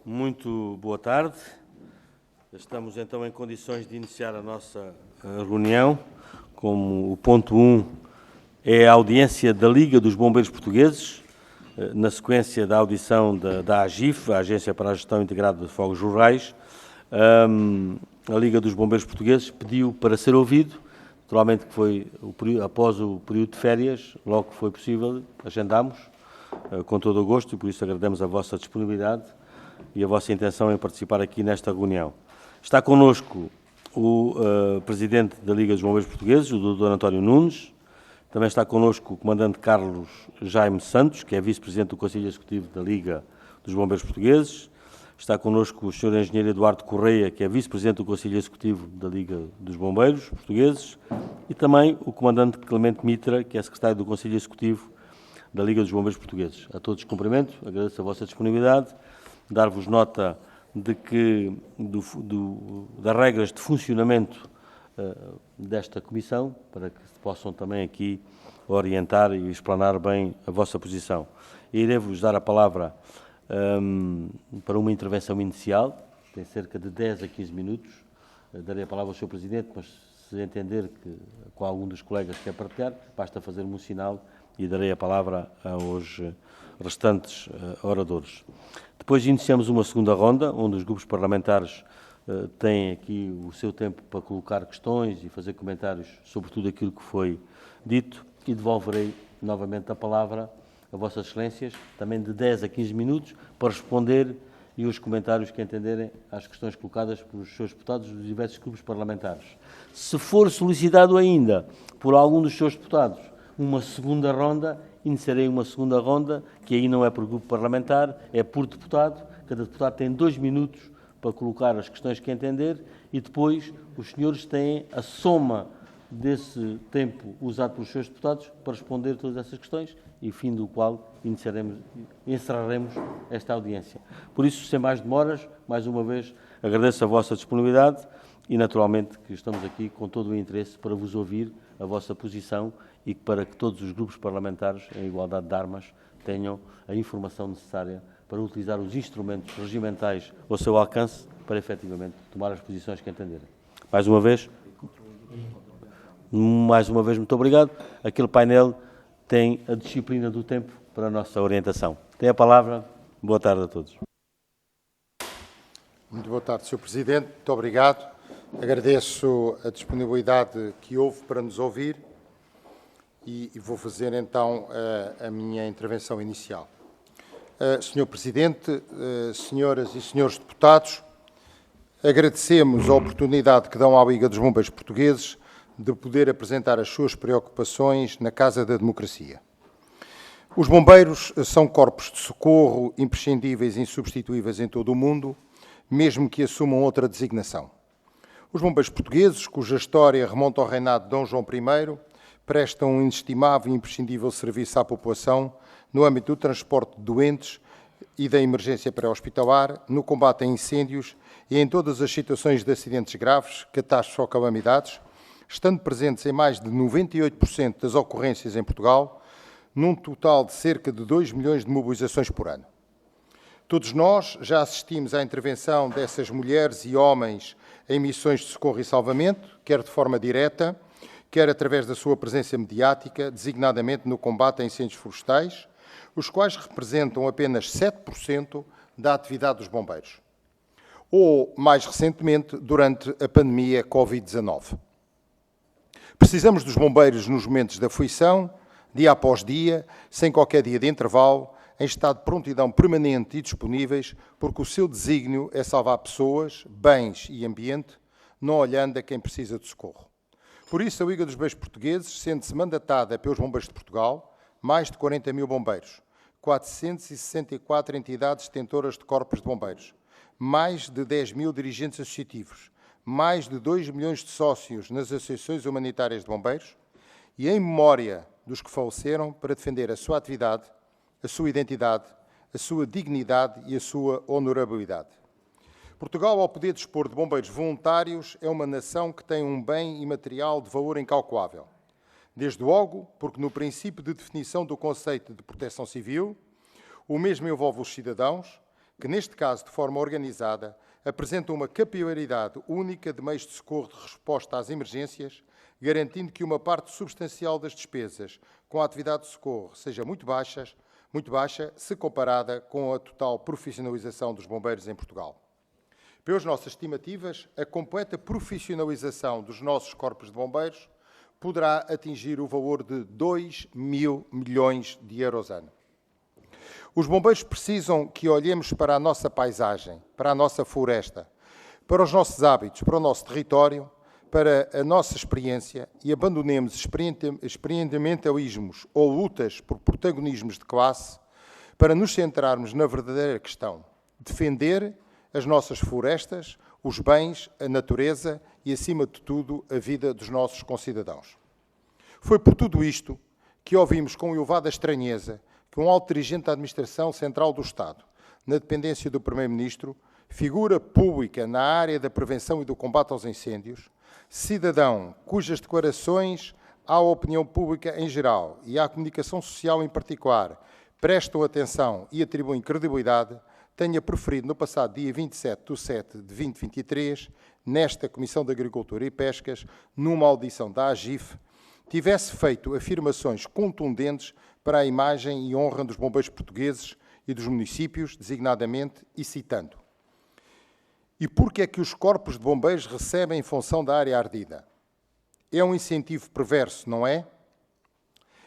Muito boa tarde. Estamos então em condições de iniciar a nossa reunião. Como o ponto 1 é a audiência da Liga dos Bombeiros Portugueses, na sequência da audição da AGIF, a Agência para a Gestão Integrada de Fogos Rurais. A Liga dos Bombeiros Portugueses pediu para ser ouvido, naturalmente que foi após o período de férias, logo que foi possível, agendámos com todo o gosto e por isso agradecemos a vossa disponibilidade e a vossa intenção em participar aqui nesta reunião. Está connosco o Presidente da Liga dos Bombeiros Portugueses, o Dr. António Nunes. Também está connosco o Comandante Carlos Jaime Santos, que é Vice-Presidente do Conselho Executivo da Liga dos Bombeiros Portugueses. Está connosco o Sr. Engenheiro Eduardo Correia, que é Vice-Presidente do Conselho Executivo da Liga dos Bombeiros Portugueses. E também o Comandante Clemente Mitra, que é Secretário do Conselho Executivo da Liga dos Bombeiros Portugueses. A todos cumprimento, agradeço a vossa disponibilidade, dar-vos nota de que das regras de funcionamento desta comissão, para que possam também aqui orientar e explanar bem a vossa posição. Irei-vos dar a palavra para uma intervenção inicial, tem cerca de 10 a 15 minutos. Darei a palavra ao Sr. Presidente, mas se entender que com algum dos colegas quer partilhar, basta fazer-me um sinal e darei a palavra aos restantes oradores. Depois iniciamos uma segunda ronda, onde os grupos parlamentares têm aqui o seu tempo para colocar questões e fazer comentários sobre tudo aquilo que foi dito e devolverei novamente a palavra a Vossas Excelências, também de 10 a 15 minutos, para responder e os comentários que entenderem às questões colocadas pelos seus deputados dos diversos grupos parlamentares. Se for solicitado ainda por algum dos seus deputados uma segunda ronda, iniciarei uma segunda ronda, que aí não é por grupo parlamentar, é por deputado. Cada deputado tem 2 minutos para colocar as questões que entender e depois os senhores têm a soma desse tempo usado pelos seus deputados para responder todas essas questões e fim do qual encerraremos esta audiência. Por isso, sem mais demoras, mais uma vez agradeço a vossa disponibilidade e naturalmente que estamos aqui com todo o interesse para vos ouvir a vossa posição e para que todos os grupos parlamentares, em igualdade de armas, tenham a informação necessária para utilizar os instrumentos regimentais ao seu alcance para, efetivamente, tomar as posições que entenderem. Mais uma vez, muito obrigado. Aquele painel tem a disciplina do tempo para a nossa orientação. Tem a palavra. Boa tarde a todos. Muito boa tarde, Sr. Presidente. Muito obrigado. Agradeço a disponibilidade que houve para nos ouvir e vou fazer então a minha intervenção inicial. Sr. Presidente, senhoras e senhores deputados, agradecemos a oportunidade que dão à Liga dos Bombeiros Portugueses de poder apresentar as suas preocupações na Casa da Democracia. Os bombeiros são corpos de socorro imprescindíveis e insubstituíveis em todo o mundo, mesmo que assumam outra designação. Os bombeiros portugueses, cuja história remonta ao reinado de Dom João I, prestam um inestimável e imprescindível serviço à população no âmbito do transporte de doentes e da emergência pré-hospitalar, no combate a incêndios e em todas as situações de acidentes graves, catástrofes ou calamidades, estando presentes em mais de 98% das ocorrências em Portugal, num total de cerca de 2 milhões de mobilizações por ano. Todos nós já assistimos à intervenção dessas mulheres e homens em missões de socorro e salvamento, quer de forma direta, quer através da sua presença mediática, designadamente no combate a incêndios florestais, os quais representam apenas 7% da atividade dos bombeiros. Ou, mais recentemente, durante a pandemia Covid-19. Precisamos dos bombeiros nos momentos de aflição, dia após dia, sem qualquer dia de intervalo, em estado de prontidão permanente e disponíveis, porque o seu desígnio é salvar pessoas, bens e ambiente, não olhando a quem precisa de socorro. Por isso, a Liga dos Bombeiros Portugueses sente-se mandatada pelos Bombeiros de Portugal, mais de 40 mil bombeiros, 464 entidades detentoras de corpos de bombeiros, mais de 10 mil dirigentes associativos, mais de 2 milhões de sócios nas associações humanitárias de bombeiros e em memória dos que faleceram para defender a sua atividade, a sua identidade, a sua dignidade e a sua honorabilidade. Portugal, ao poder dispor de bombeiros voluntários, é uma nação que tem um bem imaterial de valor incalculável. Desde logo, porque no princípio de definição do conceito de proteção civil, o mesmo envolve os cidadãos, que neste caso, de forma organizada, apresentam uma capilaridade única de meios de socorro de resposta às emergências, garantindo que uma parte substancial das despesas com a atividade de socorro seja muito baixa, se comparada com a total profissionalização dos bombeiros em Portugal. Pelas nossas estimativas, a completa profissionalização dos nossos corpos de bombeiros poderá atingir o valor de 2.000 milhões de euros ano. Os bombeiros precisam que olhemos para a nossa paisagem, para a nossa floresta, para os nossos hábitos, para o nosso território, para a nossa experiência e abandonemos experimentalismos ou lutas por protagonismos de classe para nos centrarmos na verdadeira questão: defender as nossas florestas, os bens, a natureza e, acima de tudo, a vida dos nossos concidadãos. Foi por tudo isto que ouvimos com elevada estranheza que um alto dirigente da Administração Central do Estado, na dependência do Primeiro-Ministro, figura pública na área da prevenção e do combate aos incêndios, cidadão cujas declarações à opinião pública em geral e à comunicação social em particular prestam atenção e atribuem credibilidade, tenha preferido no passado dia 27/7 de 2023, nesta Comissão de Agricultura e Pescas, numa audição da AGIF, tivesse feito afirmações contundentes para a imagem e honra dos bombeiros portugueses e dos municípios, designadamente, e citando: "E por que é que os corpos de bombeiros recebem em função da área ardida? É um incentivo perverso, não é?"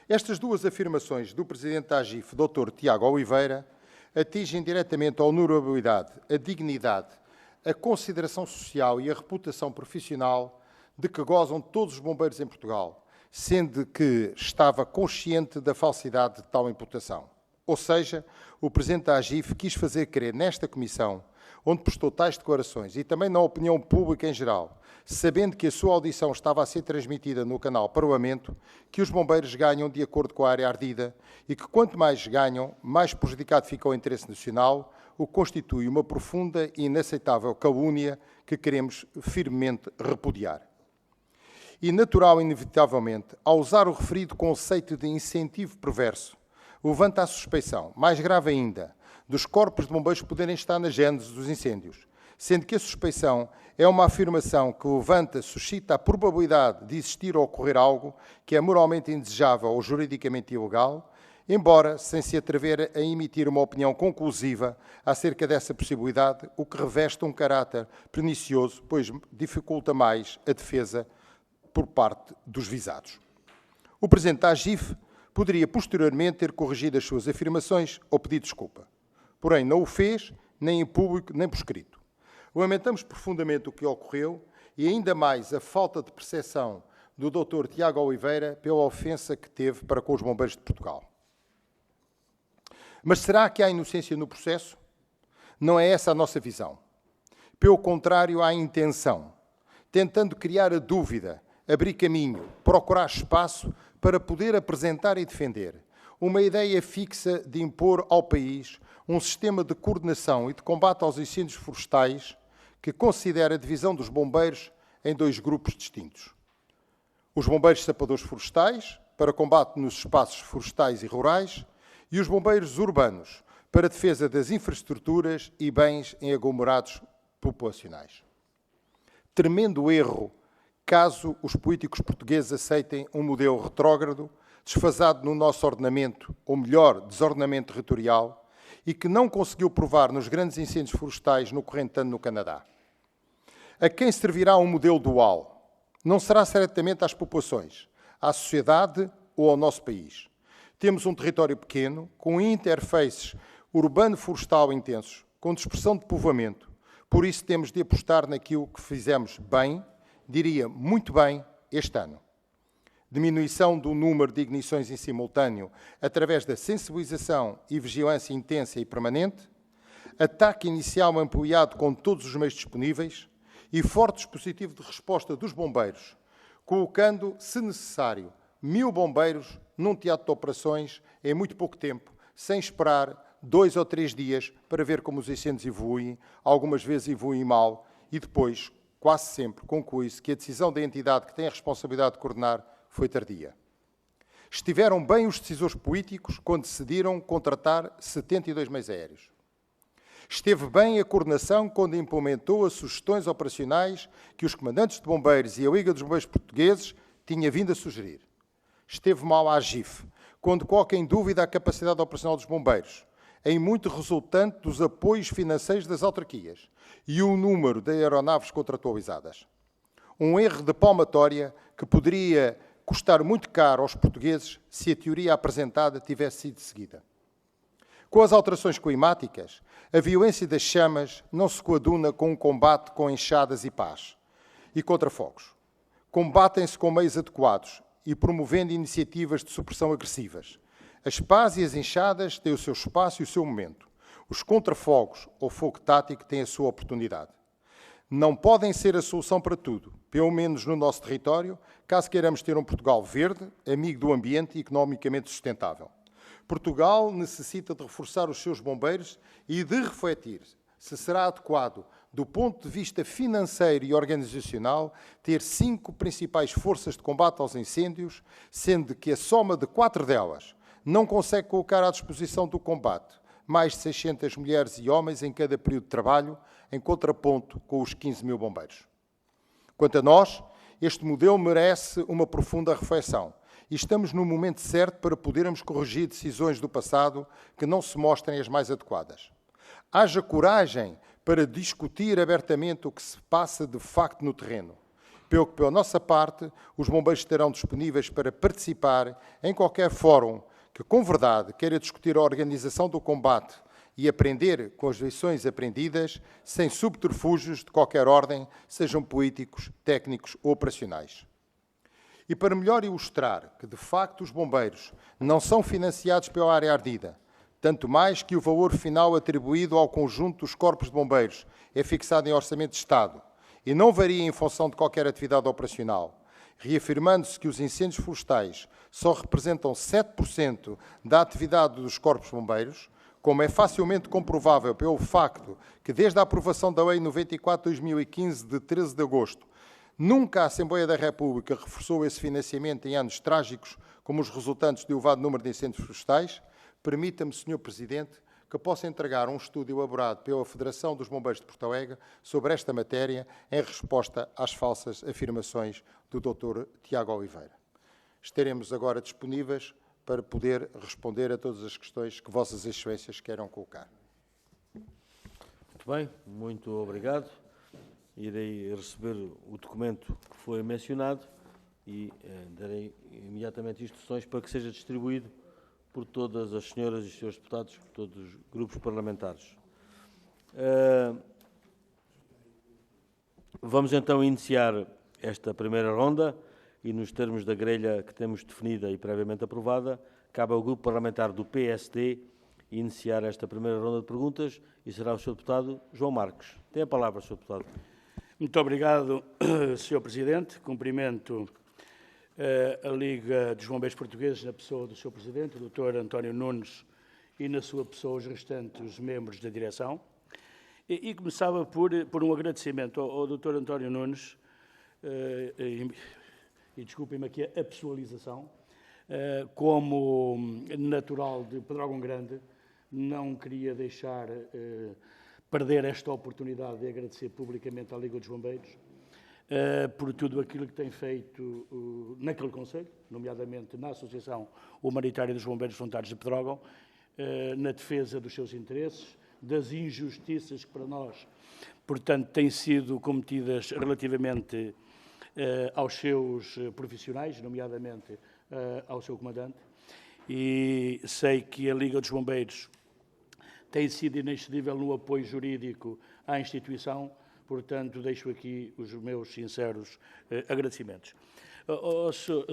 Estas duas afirmações do Presidente da AGIF, Dr. Tiago Oliveira, atingem diretamente a honorabilidade, a dignidade, a consideração social e a reputação profissional de que gozam todos os bombeiros em Portugal, sendo que estava consciente da falsidade de tal imputação. Ou seja, o Presidente da AGIF quis fazer crer nesta Comissão, onde prestou tais declarações, e também na opinião pública em geral, sabendo que a sua audição estava a ser transmitida no canal Parlamento, que os bombeiros ganham de acordo com a área ardida e que quanto mais ganham, mais prejudicado fica o interesse nacional, o que constitui uma profunda e inaceitável calúnia que queremos firmemente repudiar. E natural, inevitavelmente, ao usar o referido conceito de incentivo perverso, levanta a suspeição, mais grave ainda, dos corpos de bombeiros poderem estar na gênese dos incêndios, sendo que a suspeição é uma afirmação que suscita a probabilidade de existir ou ocorrer algo que é moralmente indesejável ou juridicamente ilegal, embora sem se atrever a emitir uma opinião conclusiva acerca dessa possibilidade, o que reveste um caráter pernicioso, pois dificulta mais a defesa por parte dos visados. O Presidente da AGIF poderia posteriormente ter corrigido as suas afirmações ou pedido desculpa. Porém, não o fez, nem em público, nem por escrito. Lamentamos profundamente o que ocorreu e ainda mais a falta de percepção do Dr. Tiago Oliveira pela ofensa que teve para com os bombeiros de Portugal. Mas será que há inocência no processo? Não é essa a nossa visão. Pelo contrário, há intenção, tentando criar a dúvida, abrir caminho, procurar espaço para poder apresentar e defender uma ideia fixa de impor ao país um sistema de coordenação e de combate aos incêndios florestais que considera a divisão dos bombeiros em dois grupos distintos. Os bombeiros sapadores florestais, para combate nos espaços florestais e rurais, e os bombeiros urbanos, para defesa das infraestruturas e bens em aglomerados populacionais. Tremendo erro caso os políticos portugueses aceitem um modelo retrógrado, desfasado no nosso ordenamento, ou melhor, desordenamento territorial, e que não conseguiu provar nos grandes incêndios florestais no corrente ano no Canadá. A quem servirá um modelo dual? Não será certamente às populações, à sociedade ou ao nosso país. Temos um território pequeno, com interfaces urbano-florestal intensos, com dispersão de povoamento. Por isso temos de apostar naquilo que fizemos bem, diria muito bem, este ano. Diminuição do número de ignições em simultâneo através da sensibilização e vigilância intensa e permanente, ataque inicial ampliado com todos os meios disponíveis e forte dispositivo de resposta dos bombeiros, colocando, se necessário, 1000 bombeiros num teatro de operações em muito pouco tempo, sem esperar 2 ou 3 dias para ver como os incêndios evoluem, algumas vezes evoluem mal, e depois, quase sempre, conclui-se que a decisão da entidade que tem a responsabilidade de coordenar foi tardia. Estiveram bem os decisores políticos quando decidiram contratar 72 meios aéreos. Esteve bem a coordenação quando implementou as sugestões operacionais que os comandantes de bombeiros e a Liga dos Bombeiros Portugueses tinha vindo a sugerir. Esteve mal a AGIF, quando coloca em dúvida a capacidade operacional dos bombeiros, em muito resultante dos apoios financeiros das autarquias e o número de aeronaves contratualizadas. Um erro de palmatória que poderia custar muito caro aos portugueses se a teoria apresentada tivesse sido seguida. Com as alterações climáticas, a violência das chamas não se coaduna com um combate com enxadas e pás e contrafogos. Combatem-se com meios adequados e promovendo iniciativas de supressão agressivas. As pás e as enxadas têm o seu espaço e o seu momento. Os contrafogos ou fogo tático têm a sua oportunidade. Não podem ser a solução para tudo, pelo menos no nosso território, caso queiramos ter um Portugal verde, amigo do ambiente e economicamente sustentável. Portugal necessita de reforçar os seus bombeiros e de refletir se será adequado, do ponto de vista financeiro e organizacional, ter 5 principais forças de combate aos incêndios, sendo que a soma de 4 delas não consegue colocar à disposição do combate mais de 600 mulheres e homens em cada período de trabalho, em contraponto com os 15 mil bombeiros. Quanto a nós, este modelo merece uma profunda reflexão e estamos no momento certo para podermos corrigir decisões do passado que não se mostrem as mais adequadas. Haja coragem para discutir abertamente o que se passa de facto no terreno. Pela nossa parte, os bombeiros estarão disponíveis para participar em qualquer fórum que, com verdade, queira discutir a organização do combate e aprender com as lições aprendidas, sem subterfúgios de qualquer ordem, sejam políticos, técnicos ou operacionais. E para melhor ilustrar que, de facto, os bombeiros não são financiados pela área ardida, tanto mais que o valor final atribuído ao conjunto dos corpos de bombeiros é fixado em orçamento de Estado e não varia em função de qualquer atividade operacional, reafirmando-se que os incêndios florestais só representam 7% da atividade dos corpos de bombeiros, como é facilmente comprovável pelo facto que, desde a aprovação da Lei 94/2015, de 13 de agosto, nunca a Assembleia da República reforçou esse financiamento em anos trágicos, como os resultantes de elevado número de incêndios florestais, permita-me, Sr. Presidente, que possa entregar um estudo elaborado pela Federação dos Bombeiros de Porto Alegre sobre esta matéria em resposta às falsas afirmações do Dr. Tiago Oliveira. Estaremos agora disponíveis para poder responder a todas as questões que Vossas Excelências queiram colocar. Muito bem, muito obrigado. Irei receber o documento que foi mencionado e darei imediatamente instruções para que seja distribuído por todas as senhoras e os senhores deputados, por todos os grupos parlamentares. Vamos então iniciar esta primeira ronda e, nos termos da grelha que temos definida e previamente aprovada, cabe ao grupo parlamentar do PSD iniciar esta primeira ronda de perguntas e será o Sr. Deputado João Marques. Tem a palavra, Sr. Deputado. Muito obrigado, Sr. Presidente. Cumprimento a Liga dos Bombeiros Portugueses na pessoa do Sr. Presidente, o Dr. António Nunes, e na sua pessoa os restantes membros da direção. E começava por um agradecimento ao Dr. António Nunes, e desculpem-me aqui a pessoalização, como natural de Pedrógão Grande, não queria deixar perder esta oportunidade de agradecer publicamente à Liga dos Bombeiros por tudo aquilo que tem feito naquele Conselho, nomeadamente na Associação Humanitária dos Bombeiros Voluntários de Pedrógão, na defesa dos seus interesses, das injustiças que para nós, portanto, têm sido cometidas relativamente aos seus profissionais, nomeadamente ao seu comandante, e sei que a Liga dos Bombeiros tem sido inexcedível no apoio jurídico à instituição, portanto, deixo aqui os meus sinceros agradecimentos.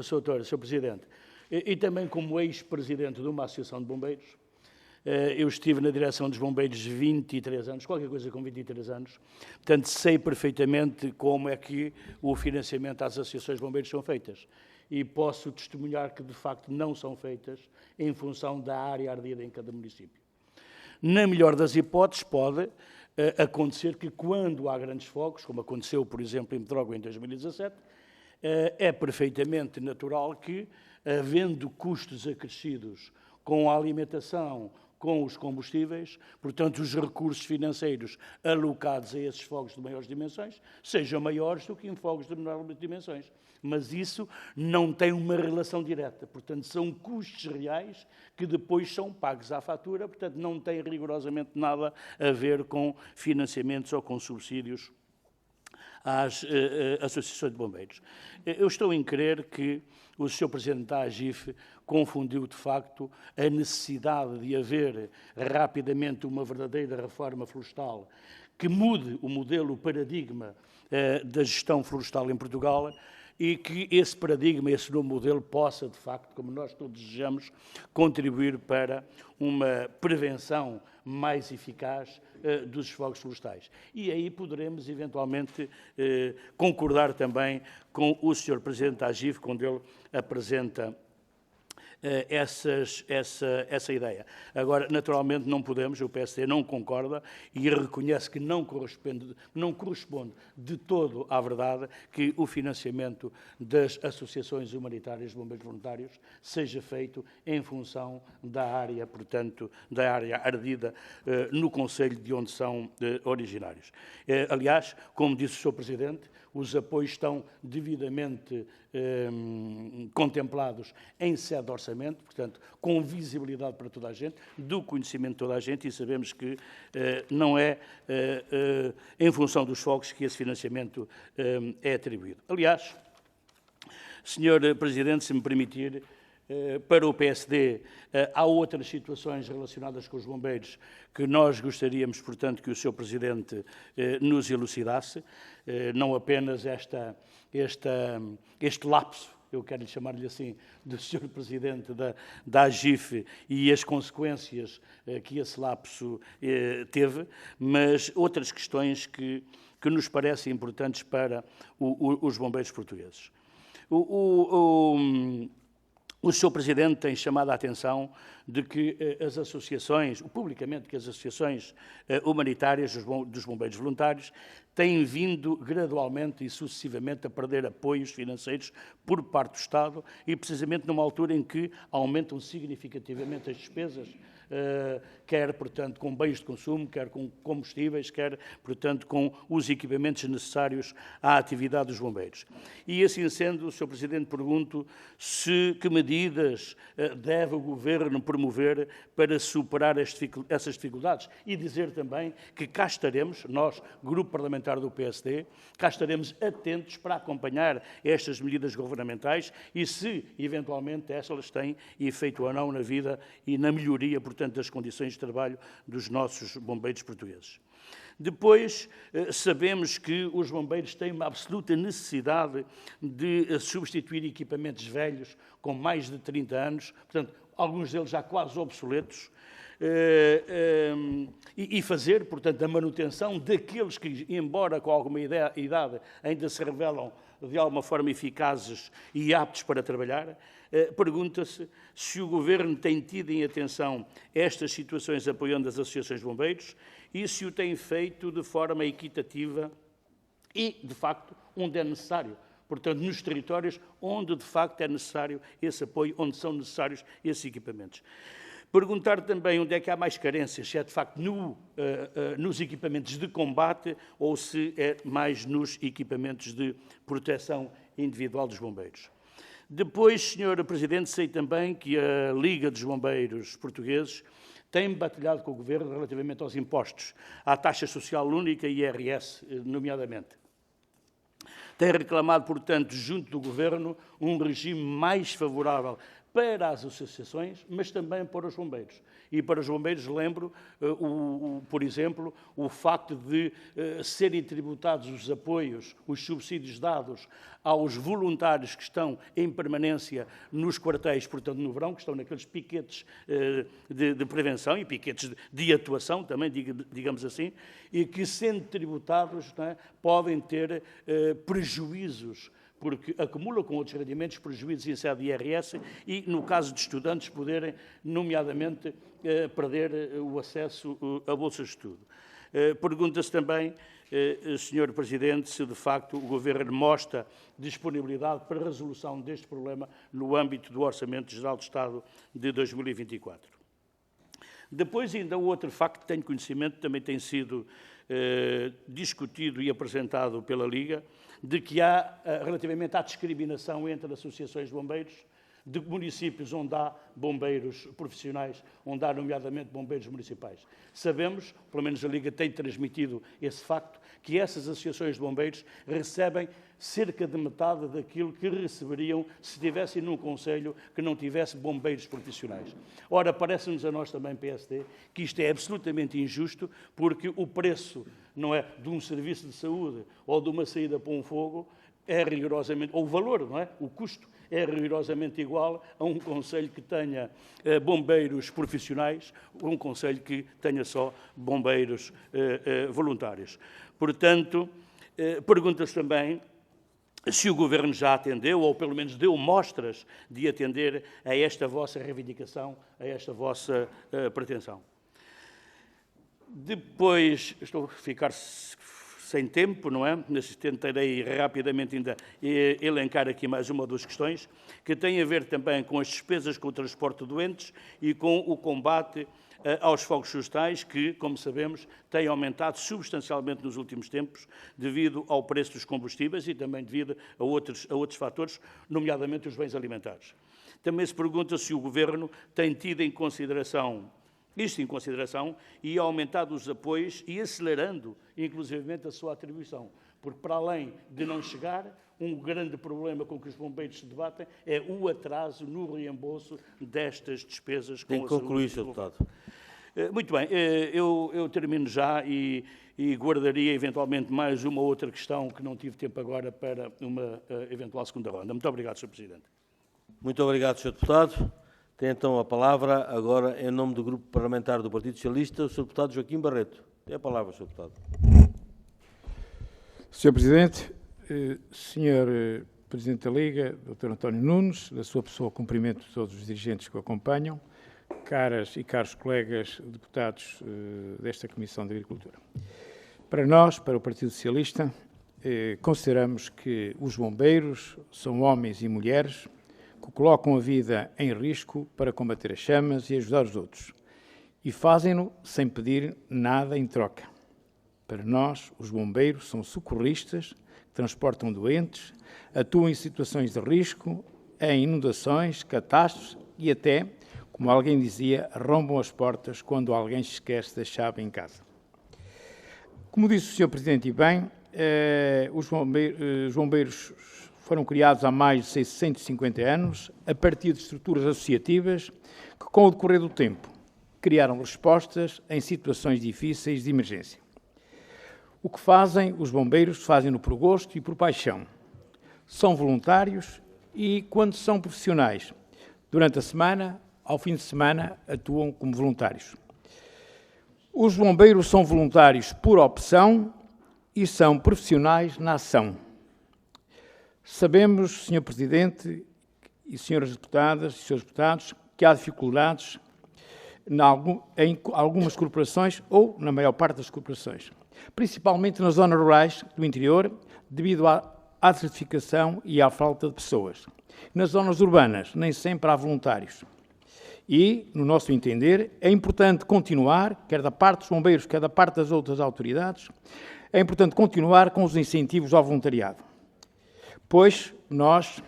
Sr. Presidente, e também como ex-presidente de uma associação de bombeiros, eu estive na direção dos bombeiros 23 anos, qualquer coisa com 23 anos, portanto, sei perfeitamente como é que o financiamento às associações de bombeiros são feitas. E posso testemunhar que, de facto, não são feitas em função da área ardida em cada município. Na melhor das hipóteses, pode acontecer que, quando há grandes fogos, como aconteceu, por exemplo, em Pedrógão em 2017, é perfeitamente natural que, havendo custos acrescidos com a alimentação, com os combustíveis, portanto, os recursos financeiros alocados a esses fogos de maiores dimensões sejam maiores do que em fogos de menores dimensões. Mas isso não tem uma relação direta, portanto, são custos reais que depois são pagos à fatura, portanto, não tem rigorosamente nada a ver com financiamentos ou com subsídios às associações de bombeiros. Eu estou em crer que o Sr. Presidente da AGIF confundiu, de facto, a necessidade de haver rapidamente uma verdadeira reforma florestal que mude o modelo, o paradigma da gestão florestal em Portugal, e que esse paradigma, esse novo modelo, possa, de facto, como nós todos desejamos, contribuir para uma prevenção mais eficaz dos fogos florestais. E aí poderemos, eventualmente, concordar também com o Sr. Presidente da AGIF, quando ele apresenta essa ideia. Agora, naturalmente, não podemos, o PSD não concorda e reconhece que não corresponde de todo à verdade que o financiamento das associações humanitárias de bombeiros voluntários seja feito em função da área, portanto, da área ardida no concelho de onde são originários. Aliás, como disse o Sr. Presidente, os apoios estão devidamente contemplados em sede de orçamento, portanto, com visibilidade para toda a gente, do conhecimento de toda a gente, e sabemos que não é em função dos fogos que esse financiamento é atribuído. Aliás, Sr. Presidente, se me permitir, para o PSD, há outras situações relacionadas com os bombeiros que nós gostaríamos, portanto, que o Sr. Presidente nos elucidasse, não apenas este lapso, eu quero chamar-lhe assim, do Sr. Presidente da AGIF e as consequências que esse lapso teve, mas outras questões que nos parecem importantes para os bombeiros portugueses. O Sr. Presidente tem chamado a atenção de que as associações, publicamente que as associações humanitárias dos bombeiros voluntários têm vindo gradualmente e sucessivamente a perder apoios financeiros por parte do Estado e precisamente numa altura em que aumentam significativamente as despesas, quer, portanto, com bens de consumo, quer com combustíveis, quer, portanto, com os equipamentos necessários à atividade dos bombeiros. E assim sendo, Sr. Presidente, pergunto que medidas deve o Governo promover para superar essas dificuldades e dizer também que cá estaremos, nós, Grupo Parlamentar do PSD, cá estaremos atentos para acompanhar estas medidas governamentais e se, eventualmente, estas têm efeito ou não na vida e na melhoria, portanto, das condições de trabalho dos nossos bombeiros portugueses. Depois, sabemos que os bombeiros têm uma absoluta necessidade de substituir equipamentos velhos com mais de 30 anos, portanto, alguns deles já quase obsoletos, e fazer, portanto, a manutenção daqueles que, embora com alguma idade, ainda se revelam de alguma forma eficazes e aptos para trabalhar. Pergunta-se se o Governo tem tido em atenção estas situações apoiando as associações de bombeiros e se o tem feito de forma equitativa e, de facto, onde é necessário. Portanto, nos territórios onde, de facto, é necessário esse apoio, onde são necessários esses equipamentos. Perguntar também onde é que há mais carências, se é, de facto, nos equipamentos de combate ou se é mais nos equipamentos de proteção individual dos bombeiros. Depois, Sr. Presidente, sei também que a Liga dos Bombeiros Portugueses tem batalhado com o Governo relativamente aos impostos, à taxa social única e IRS, nomeadamente. Tem reclamado, portanto, junto do Governo, um regime mais favorável para as associações, mas também para os bombeiros. E para os bombeiros, lembro, por exemplo, o facto de serem tributados os apoios, os subsídios dados aos voluntários que estão em permanência nos quartéis, portanto, no verão, que estão naqueles piquetes de prevenção e piquetes de atuação, também, digamos assim, e que, sendo tributados, não é, podem ter prejuízos, porque acumula com outros rendimentos prejuízos em sede de IRS e, no caso de estudantes, poderem, nomeadamente, perder o acesso a bolsas de estudo. Pergunta-se também, Sr. Presidente, se de facto o Governo mostra disponibilidade para a resolução deste problema no âmbito do Orçamento Geral do Estado de 2024. Depois, ainda outro facto que tenho conhecimento, também tem sido discutido e apresentado pela Liga, de que há, relativamente à discriminação entre associações de bombeiros, de municípios onde há bombeiros profissionais, onde há, nomeadamente, bombeiros municipais. Sabemos, pelo menos a Liga tem transmitido esse facto, que essas associações de bombeiros recebem cerca de metade daquilo que receberiam se estivessem num concelho que não tivesse bombeiros profissionais. Ora, parece-nos a nós também, PSD, que isto é absolutamente injusto, porque o preço, não é, de um serviço de saúde ou de uma saída para um fogo é rigorosamente, ou o valor, não é? O custo é rigorosamente igual a um concelho que tenha bombeiros profissionais ou um concelho que tenha só bombeiros voluntários. Portanto, pergunta-se também se o Governo já atendeu, ou pelo menos deu mostras de atender a esta vossa reivindicação, a esta vossa pretensão. Depois, estou a ficar sem tempo, não é? Mas tentarei rapidamente ainda elencar aqui mais uma ou duas questões, que têm a ver também com as despesas com o transporte de doentes e com o combate aos fogos florestais, que, como sabemos, têm aumentado substancialmente nos últimos tempos, devido ao preço dos combustíveis e também devido a outros fatores, nomeadamente os bens alimentares. Também se pergunta se o Governo tem tido em consideração e aumentado os apoios e acelerando, inclusivamente, a sua atribuição. Porque, para além de não chegar, um grande problema com que os bombeiros se debatem é o atraso no reembolso destas despesas. Tem que concluir, Sr. Deputado. Muito bem, eu termino já e guardaria eventualmente mais uma ou outra questão que não tive tempo agora para uma eventual segunda ronda. Muito obrigado, Sr. Presidente. Muito obrigado, Sr. Deputado. Tem então a palavra, agora, em nome do Grupo Parlamentar do Partido Socialista, o Sr. Deputado Joaquim Barreto. Tem a palavra, Sr. Deputado. Sr. Presidente, Sr. Presidente da Liga, Dr. António Nunes, da sua pessoa, cumprimento todos os dirigentes que o acompanham, caras e caros colegas deputados desta Comissão de Agricultura. Para nós, para o Partido Socialista, consideramos que os bombeiros são homens e mulheres que colocam a vida em risco para combater as chamas e ajudar os outros. E fazem-no sem pedir nada em troca. Para nós, os bombeiros são socorristas, que transportam doentes, atuam em situações de risco, em inundações, catástrofes e até, como alguém dizia, arrombam as portas quando alguém se esquece da chave em casa. Como disse o Sr. Presidente e bem, os bombeiros foram criados há mais de 650 anos, a partir de estruturas associativas que, com o decorrer do tempo, criaram respostas em situações difíceis de emergência. O que fazem os bombeiros, fazem-no por gosto e por paixão. São voluntários e, quando são profissionais, durante a semana, ao fim de semana, atuam como voluntários. Os bombeiros são voluntários por opção e são profissionais na ação. Sabemos, Sr. Presidente e Sras. Deputadas e Srs. Deputados, que há dificuldades em algumas corporações ou na maior parte das corporações, principalmente nas zonas rurais do interior, devido à desertificação e à falta de pessoas. Nas zonas urbanas, nem sempre há voluntários. E, no nosso entender, é importante continuar, quer da parte dos bombeiros, quer da parte das outras autoridades, é importante continuar com os incentivos ao voluntariado. Pois nós,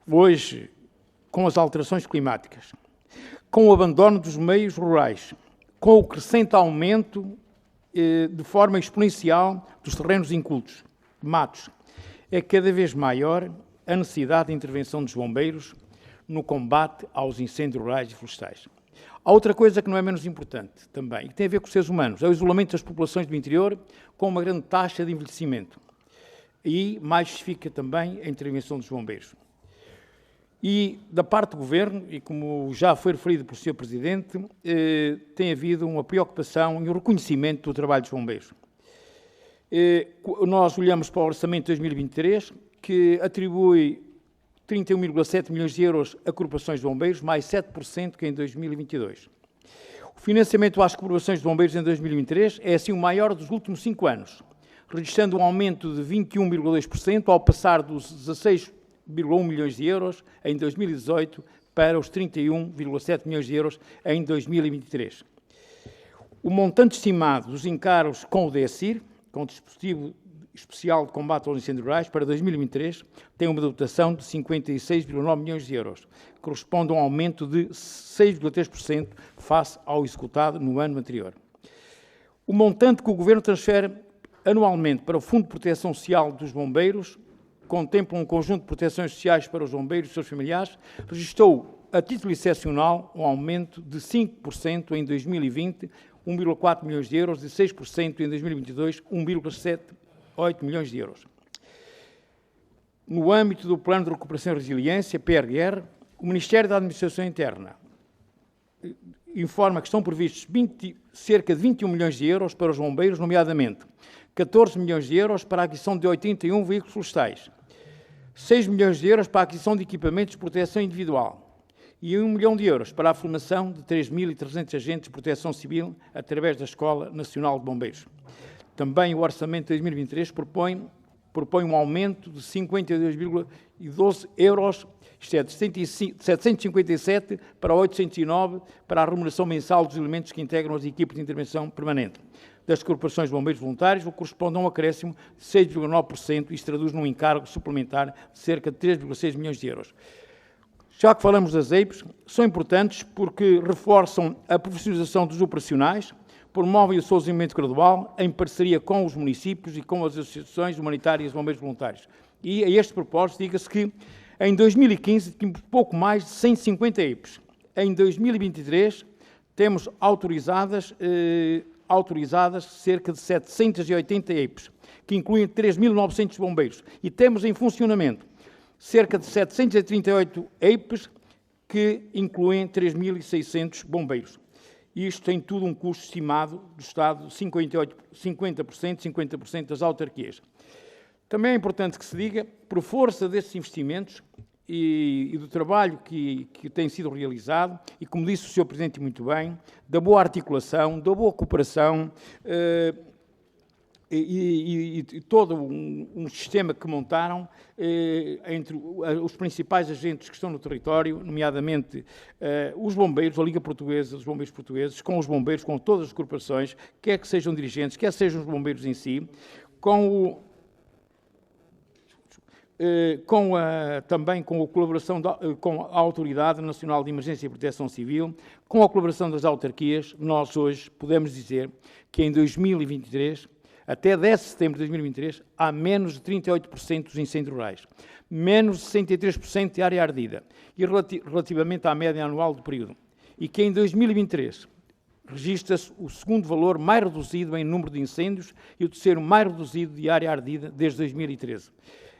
hoje, com as alterações climáticas, com o abandono dos meios rurais, com o crescente aumento de forma exponencial dos terrenos incultos, matos, é cada vez maior a necessidade de intervenção dos bombeiros no combate aos incêndios rurais e florestais. Há outra coisa que não é menos importante também, e que tem a ver com os seres humanos, é o isolamento das populações do interior com uma grande taxa de envelhecimento. E mais justifica também a intervenção dos bombeiros. E da parte do Governo, e como já foi referido pelo Sr. Presidente, tem havido uma preocupação e um reconhecimento do trabalho dos bombeiros. Nós olhamos para o Orçamento de 2023, que atribui 31,7 milhões de euros a corporações de bombeiros, mais 7% que em 2022. O financiamento às corporações de bombeiros em 2023 é assim o maior dos últimos 5 anos, registrando um aumento de 21,2%, ao passar dos 16,1 milhões de euros em 2018 para os 31,7 milhões de euros em 2023. O montante estimado dos encargos com o DECIR, com o Dispositivo Especial de Combate aos Incêndios Rurais, para 2023, tem uma dotação de 56,9 milhões de euros, que corresponde a um aumento de 6,3% face ao executado no ano anterior. O montante que o Governo transfere anualmente para o Fundo de Proteção Social dos Bombeiros contempla um conjunto de proteções sociais para os bombeiros e seus familiares, registrou, a título excepcional, um aumento de 5% em 2020, 1,4 milhões de euros, e 6% em 2022, 1,78 milhões de euros. No âmbito do Plano de Recuperação e Resiliência, PRR, o Ministério da Administração Interna informa que estão previstos cerca de 21 milhões de euros para os bombeiros, nomeadamente 14 milhões de euros para a aquisição de 81 veículos florestais, 6 milhões de euros para a aquisição de equipamentos de proteção individual e 1 milhão de euros para a formação de 3.300 agentes de proteção civil através da Escola Nacional de Bombeiros. Também o Orçamento de 2023 propõe um aumento de 52,12 euros, isto é, de 757 para 809, para a remuneração mensal dos elementos que integram as equipes de intervenção permanente das corporações de bombeiros voluntários, o que corresponde a um acréscimo de 6,9%, e isto traduz num encargo suplementar de cerca de 3,6 milhões de euros. Já que falamos das EIPs, são importantes porque reforçam a profissionalização dos operacionais, promovem o seu desenvolvimento gradual em parceria com os municípios e com as associações humanitárias de bombeiros voluntários. E, a este propósito, diga-se que em 2015 tínhamos pouco mais de 150 EIPs. Em 2023 temos autorizadas cerca de 780 EIPs, que incluem 3.900 bombeiros. E temos em funcionamento cerca de 738 EIPs, que incluem 3.600 bombeiros. Isto tem tudo um custo estimado do Estado de 50% das autarquias. Também é importante que se diga, por força destes investimentos e do trabalho que tem sido realizado, e como disse o Sr. Presidente muito bem, da boa articulação, da boa cooperação e todo um sistema que montaram entre os principais agentes que estão no território, nomeadamente os bombeiros, a Liga Portuguesa, os bombeiros portugueses, com os bombeiros, com todas as corporações, quer que sejam dirigentes, quer sejam os bombeiros em si, também com a colaboração com a Autoridade Nacional de Emergência e Proteção Civil, com a colaboração das autarquias. Nós hoje podemos dizer que em 2023, até 10 de setembro de 2023, há menos de 38% dos incêndios rurais, menos de 63% de área ardida, e relativamente à média anual do período. E que em 2023 registra-se o segundo valor mais reduzido em número de incêndios e o terceiro mais reduzido de área ardida desde 2013.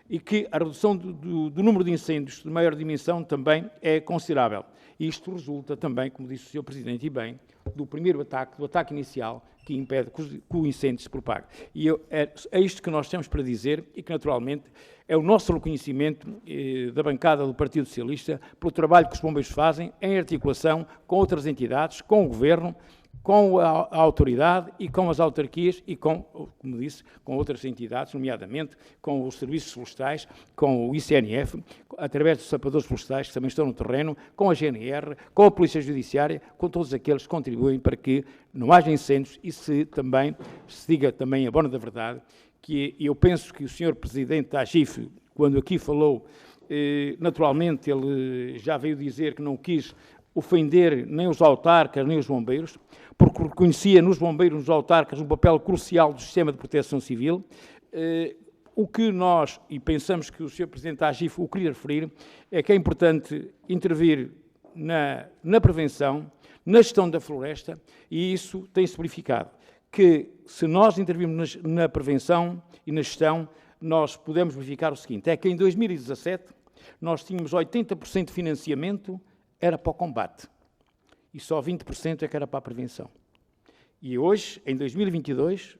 E que a redução do número de incêndios de maior dimensão também é considerável. Isto resulta também, como disse o Sr. Presidente, e bem, do primeiro ataque, do ataque inicial, que impede que o incêndio se propague. E é isto que nós temos para dizer e que, naturalmente, é o nosso reconhecimento da bancada do Partido Socialista pelo trabalho que os bombeiros fazem em articulação com outras entidades, com o Governo, com a autoridade e com as autarquias e com, como disse, com outras entidades, nomeadamente com os serviços florestais, com o ICNF, através dos sapadores florestais que também estão no terreno, com a GNR, com a Polícia Judiciária, com todos aqueles que contribuem para que não haja incêndios e se diga também a bona da verdade, que eu penso que o Sr. Presidente da AGIF, quando aqui falou, naturalmente ele já veio dizer que não quis ofender nem os autarcas, nem os bombeiros, porque reconhecia nos bombeiros, nos autarcas, um papel crucial do sistema de proteção civil. O que nós, e pensamos que o Sr. Presidente da AGIF o queria referir, é que é importante intervir na prevenção, na gestão da floresta, e isso tem-se verificado, que se nós intervirmos na prevenção e na gestão, nós podemos verificar o seguinte, é que em 2017 nós tínhamos 80% de financiamento era para o combate e só 20% é que era para a prevenção. E hoje, em 2022,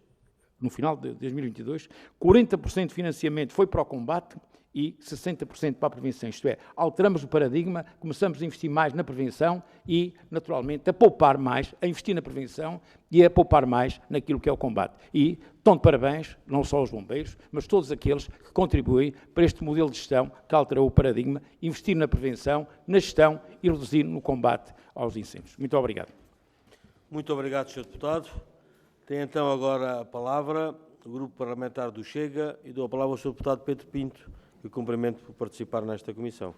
no final de 2022, 40% de financiamento foi para o combate e 60% para a prevenção. Isto é, alteramos o paradigma, começamos a investir mais na prevenção e, naturalmente, a poupar mais, a investir na prevenção e a poupar mais naquilo que é o combate. E estão de parabéns, não só os bombeiros, mas todos aqueles que contribuem para este modelo de gestão que alterou o paradigma, investir na prevenção, na gestão e reduzir no combate aos incêndios. Muito obrigado. Muito obrigado, Sr. Deputado. Tem então agora a palavra o Grupo Parlamentar do Chega e dou a palavra ao Sr. Deputado Pedro Pinto, que o cumprimento por participar nesta comissão.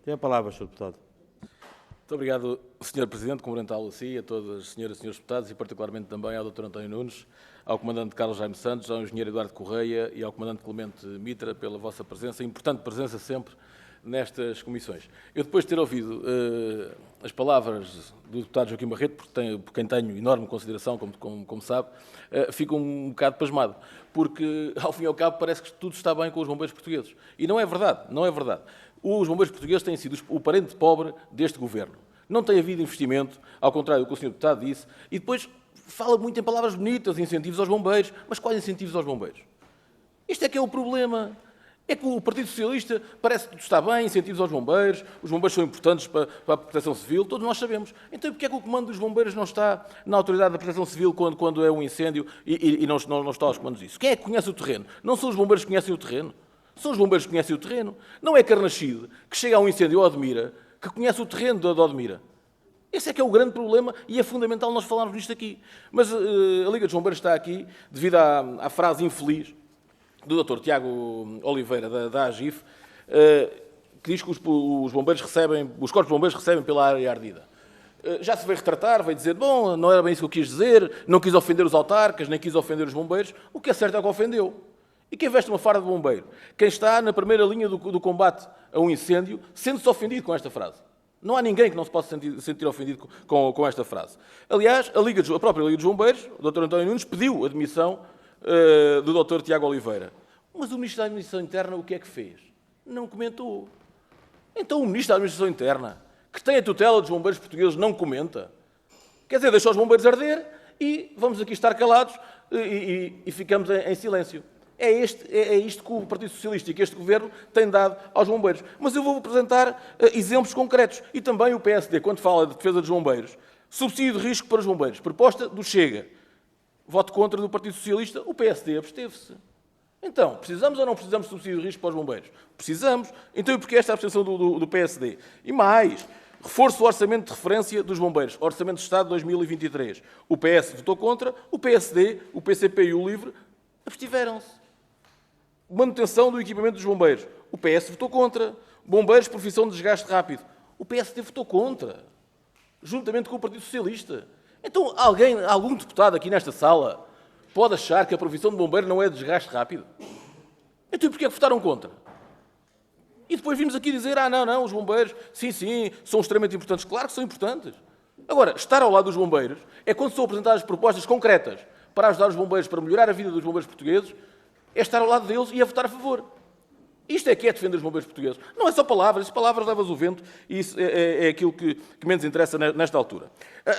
Tem a palavra, Sr. Deputado. Muito obrigado, Sr. Presidente, cumprimentá-lo a si, a todas as senhoras e senhores deputados e particularmente também ao Dr. António Nunes, ao Comandante Carlos Jaime Santos, ao Engenheiro Eduardo Correia e ao Comandante Clemente Mitra pela vossa presença, importante presença sempre nestas comissões. Eu, depois de ter ouvido as palavras do deputado Joaquim Barreto, por quem tenho enorme consideração, como sabe, fico um bocado pasmado, porque, ao fim e ao cabo, parece que tudo está bem com os bombeiros portugueses. E não é verdade, não é verdade. Os bombeiros portugueses têm sido o parente pobre deste governo. Não tem havido investimento, ao contrário do que o Sr. Deputado disse, e depois fala muito em palavras bonitas, incentivos aos bombeiros. Mas quais incentivos aos bombeiros? Isto é que é o problema. É que o Partido Socialista parece que tudo está bem, incentivos aos bombeiros, os bombeiros são importantes para a proteção civil, todos nós sabemos. Então, porquê é que o comando dos bombeiros não está na autoridade da proteção civil quando é um incêndio e não está aos comandos disso? Quem é que conhece o terreno? Não são os bombeiros que conhecem o terreno? São os bombeiros que conhecem o terreno. Não é Carnaxide, que chega a um incêndio ao Odmira, que conhece o terreno de Odmira. Esse é que é o grande problema e é fundamental nós falarmos nisto aqui. Mas a Liga dos Bombeiros está aqui devido à frase infeliz do Dr. Tiago Oliveira, da AGIF, que diz que os bombeiros recebem, os corpos de bombeiros recebem pela área ardida. Já se veio retratar, veio dizer, bom, não era bem isso que eu quis dizer, não quis ofender os autarcas, nem quis ofender os bombeiros. O que é certo é que ofendeu. E quem veste uma farda de bombeiro? Quem está na primeira linha do combate a um incêndio, sente-se ofendido com esta frase. Não há ninguém que não se possa sentir ofendido com esta frase. Aliás, a própria Liga dos Bombeiros, o Dr. António Nunes, pediu a demissão do Dr. Tiago Oliveira. Mas o Ministro da Administração Interna o que é que fez? Não comentou. Então o Ministro da Administração Interna, que tem a tutela dos bombeiros portugueses, não comenta. Quer dizer, deixa os bombeiros arder e vamos aqui estar calados e ficamos em silêncio. É isto que o Partido Socialista e que este Governo tem dado aos bombeiros. Mas eu vou apresentar exemplos concretos. E também o PSD, quando fala de defesa dos bombeiros, subsídio de risco para os bombeiros, proposta do Chega, voto contra do Partido Socialista, o PSD absteve-se. Então, precisamos ou não precisamos de subsídio de risco para os bombeiros? Precisamos. Então, e porquê esta abstenção do PSD? E mais, reforço do orçamento de referência dos bombeiros, Orçamento de Estado 2023. O PS votou contra, o PSD, o PCP e o LIVRE abstiveram-se. Manutenção do equipamento dos bombeiros. O PS votou contra. Bombeiros, profissão de desgaste rápido. O PSD votou contra, juntamente com o Partido Socialista. Então, algum deputado aqui nesta sala pode achar que a profissão de bombeiro não é de desgaste rápido? Então, e porquê é que votaram contra? E depois vimos aqui dizer, não, os bombeiros, sim, são extremamente importantes. Claro que são importantes. Agora, estar ao lado dos bombeiros é quando são apresentadas propostas concretas para ajudar os bombeiros, para melhorar a vida dos bombeiros portugueses, é estar ao lado deles e a votar a favor. Isto é que é defender os bombeiros portugueses. Não é só palavras, as palavras levas o vento e isso é aquilo que menos interessa nesta altura.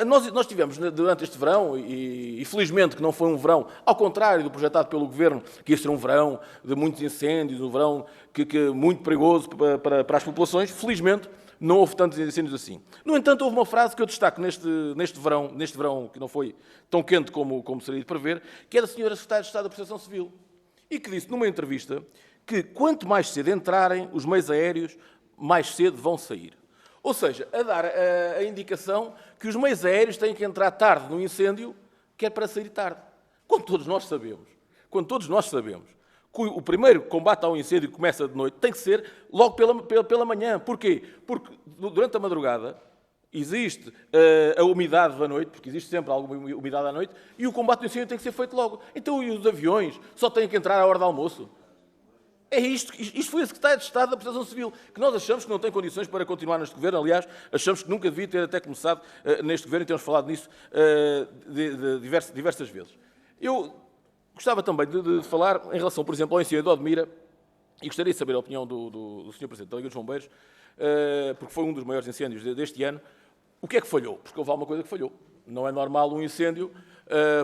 Nós tivemos durante este verão, e felizmente que não foi um verão, ao contrário do projetado pelo Governo, que ia ser um verão de muitos incêndios, um verão muito perigoso para as populações, felizmente não houve tantos incêndios assim. No entanto, houve uma frase que eu destaco neste verão que não foi tão quente como seria de prever, que é da Sra. Secretária de Estado da Proteção Civil, e que disse numa entrevista que quanto mais cedo entrarem os meios aéreos, mais cedo vão sair. Ou seja, a dar a indicação que os meios aéreos têm que entrar tarde no incêndio, que é para sair tarde. Quando todos nós sabemos que o primeiro combate ao incêndio começa de noite, tem que ser logo pela manhã. Porquê? Porque durante a madrugada existe a umidade da noite, porque existe sempre alguma umidade à noite, e o combate ao incêndio tem que ser feito logo. Então, e os aviões só têm que entrar à hora do almoço? É isto foi a Secretária de Estado da Proteção Civil, que nós achamos que não tem condições para continuar neste Governo. Aliás, achamos que nunca devia ter até começado neste Governo, e temos falado nisso diversas vezes. Eu gostava também de falar em relação, por exemplo, ao incêndio de Odmira, e gostaria de saber a opinião do Sr. Presidente da Liga dos Bombeiros, porque foi um dos maiores incêndios deste ano. O que é que falhou? Porque houve alguma coisa que falhou. Não é normal um incêndio,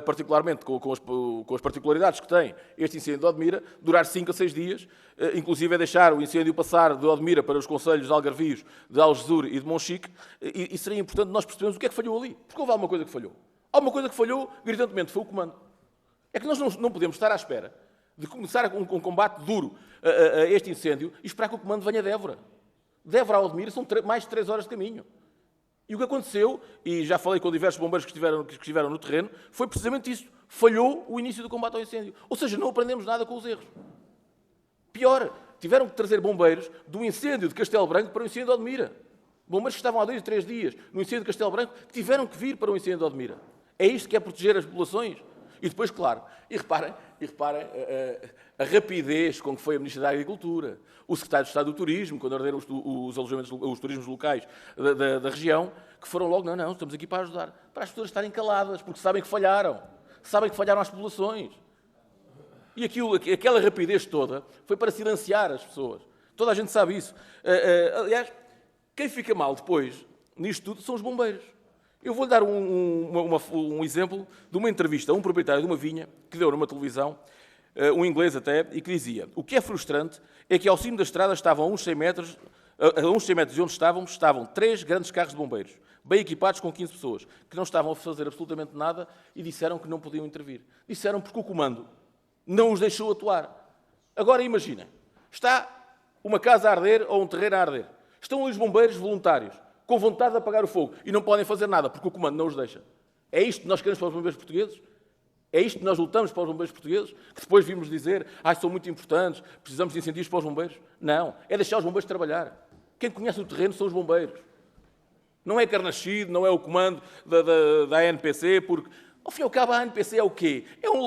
particularmente com as particularidades que tem este incêndio de Odmira, durar 5 a 6 dias, inclusive é deixar o incêndio passar de Odmira para os concelhos de Algarvios, de Algesur e de Monchique, e seria importante nós percebermos o que é que falhou ali. Porque houve alguma coisa que falhou. Alguma coisa que falhou, gritantemente, foi o comando. É que nós não podemos estar à espera de começar um combate duro a este incêndio e esperar que o comando venha de Évora. De Évora a Odmira são mais de 3 horas de caminho. E o que aconteceu, e já falei com diversos bombeiros que estiveram no terreno, foi precisamente isso. Falhou o início do combate ao incêndio. Ou seja, não aprendemos nada com os erros. Pior, tiveram que trazer bombeiros do incêndio de Castelo Branco para o incêndio de Odmira. Bombeiros que estavam há 2 ou 3 dias no incêndio de Castelo Branco tiveram que vir para o incêndio de Odmira. É isto que é proteger as populações? E depois, claro, e reparem a rapidez com que foi a Ministra da Agricultura, o Secretário de Estado do Turismo, quando arderam os alojamentos, os turismos locais da região, que foram logo, não, estamos aqui para ajudar, para as pessoas estarem caladas, porque sabem que falharam às populações. E aquela rapidez toda foi para silenciar as pessoas. Toda a gente sabe isso. Aliás, quem fica mal depois, nisto tudo, são os bombeiros. Eu vou-lhe dar um exemplo de uma entrevista a um proprietário de uma vinha que deu numa televisão, um inglês até, e que dizia: o que é frustrante é que ao cimo da estrada estavam a uns 100 metros de onde estavam 3 grandes carros de bombeiros, bem equipados com 15 pessoas, que não estavam a fazer absolutamente nada e disseram que não podiam intervir. Disseram porque o comando não os deixou atuar. Agora imaginem, está uma casa a arder ou um terreno a arder. Estão ali os bombeiros voluntários, com vontade de apagar o fogo, e não podem fazer nada, porque o comando não os deixa. É isto que nós queremos para os bombeiros portugueses? É isto que nós lutamos para os bombeiros portugueses? Que depois vimos dizer, são muito importantes, precisamos de incentivos para os bombeiros? Não, é deixar os bombeiros trabalhar. Quem conhece o terreno são os bombeiros. Não é Carnaxide, não é o comando da ANPC, porque, ao fim e ao cabo, a ANPC é o quê? É um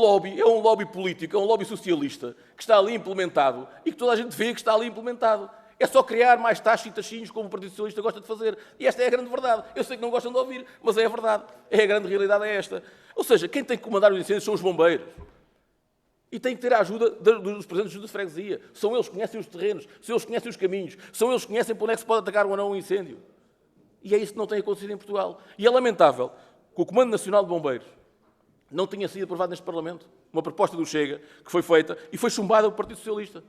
lobby político, é um lobby socialista, que está ali implementado, e que toda a gente vê que está ali implementado. É só criar mais taxas e taxinhos, como o Partido Socialista gosta de fazer. E esta é a grande verdade. Eu sei que não gostam de ouvir, mas é a verdade. A grande realidade é esta. Ou seja, quem tem que comandar os incêndios são os bombeiros. E tem que ter a ajuda dos presidentes de freguesia. São eles que conhecem os terrenos, são eles que conhecem os caminhos, são eles que conhecem por onde é que se pode atacar ou não um incêndio. E é isso que não tem acontecido em Portugal. E é lamentável que o Comando Nacional de Bombeiros não tenha sido aprovado neste Parlamento. Uma proposta do Chega, que foi feita e foi chumbada pelo Partido Socialista.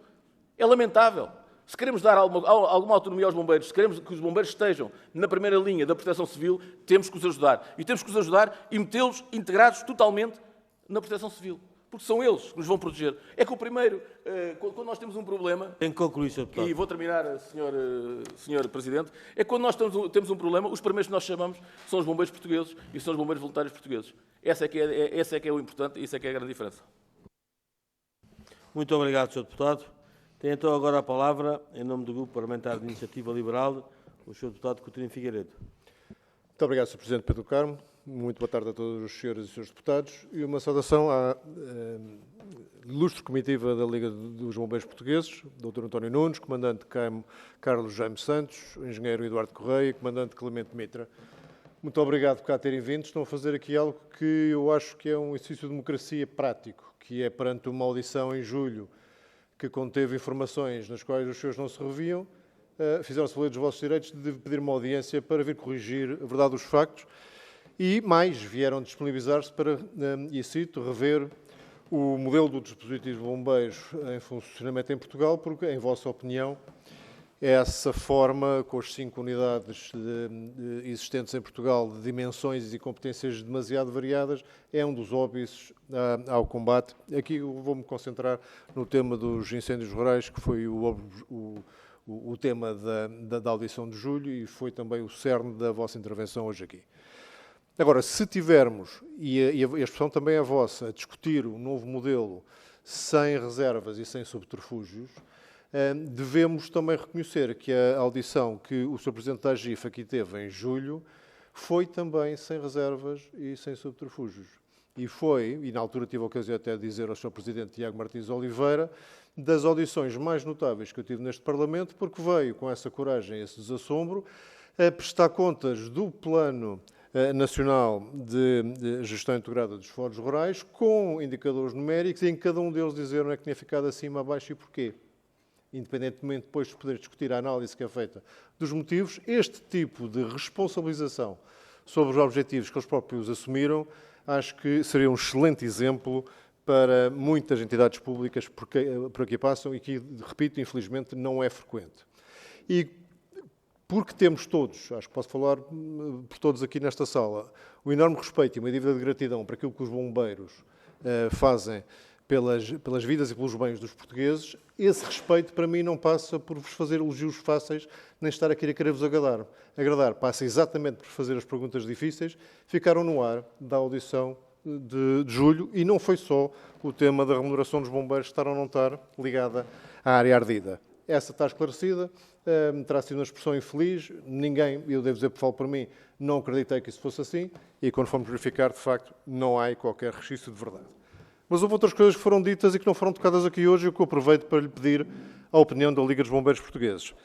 É lamentável. Se queremos dar alguma autonomia aos bombeiros, se queremos que os bombeiros estejam na primeira linha da proteção civil, temos que os ajudar. E temos que os ajudar e metê-los integrados totalmente na proteção civil. Porque são eles que nos vão proteger. É que o primeiro, quando nós temos um problema... Tem que concluir, Sr. Deputado. E vou terminar, Sr. Presidente. É que quando nós temos um problema, os primeiros que nós chamamos são os bombeiros portugueses e são os bombeiros voluntários portugueses. Esse é que é o importante e isso é que é a grande diferença. Muito obrigado, Sr. Deputado. Tem então agora a palavra, em nome do Grupo Parlamentar de Iniciativa Liberal, o Sr. Deputado Coutinho Figueiredo. Muito obrigado, Sr. Presidente Pedro Carmo. Muito boa tarde a todos os senhores e senhores deputados e uma saudação à ilustre comitiva da Liga dos Bombeiros Portugueses, Dr. António Nunes, Comandante CAIM Carlos Jaime Santos, Engenheiro Eduardo Correia e Comandante Clemente Mitra. Muito obrigado por cá terem vindo. Estão a fazer aqui algo que eu acho que é um exercício de democracia prático, que é perante uma audição em julho que conteve informações nas quais os senhores não se reviam, fizeram-se valer dos vossos direitos de pedir uma audiência para vir corrigir a verdade dos factos e, mais, vieram disponibilizar-se para, e cito, rever o modelo do dispositivo de bombeiros em funcionamento em Portugal, porque, em vossa opinião, essa forma, com as 5 unidades existentes em Portugal, de dimensões e competências demasiado variadas, é um dos óbices ao combate. Aqui eu vou-me concentrar no tema dos incêndios rurais, que foi o tema da audição de julho e foi também o cerne da vossa intervenção hoje aqui. Agora, se tivermos, e a expressão também é vossa, a discutir um novo modelo sem reservas e sem subterfúgios, devemos também reconhecer que a audição que o Sr. Presidente da AGIF aqui teve em julho foi também sem reservas e sem subterfúgios. E na altura tive a ocasião até de dizer ao Sr. Presidente Tiago Martins Oliveira, das audições mais notáveis que eu tive neste Parlamento, porque veio com essa coragem, esse desassombro, a prestar contas do Plano Nacional de Gestão Integrada dos Fóruns Rurais, com indicadores numéricos, e em cada um deles dizer onde é que tinha ficado acima, abaixo e porquê. Independentemente depois de poder discutir a análise que é feita dos motivos, este tipo de responsabilização sobre os objetivos que eles próprios assumiram, acho que seria um excelente exemplo para muitas entidades públicas por aqui passam e que, repito, infelizmente não é frequente. E porque temos todos, acho que posso falar por todos aqui nesta sala, o enorme respeito e uma dívida de gratidão para aquilo que os bombeiros fazem pelas vidas e pelos bens dos portugueses, esse respeito para mim não passa por vos fazer elogios fáceis, nem estar aqui a querer-vos agradar. Passa exatamente por fazer as perguntas difíceis, ficaram no ar da audição de julho, e não foi só o tema da remuneração dos bombeiros estar ou não estar ligada à área ardida. Essa está esclarecida, terá sido uma expressão infeliz, ninguém, eu devo dizer, falo por mim, não acreditei que isso fosse assim, e quando fomos verificar, de facto, não há qualquer resquício de verdade. Mas houve outras coisas que foram ditas e que não foram tocadas aqui hoje, e que eu aproveito para lhe pedir a opinião da Liga dos Bombeiros Portugueses,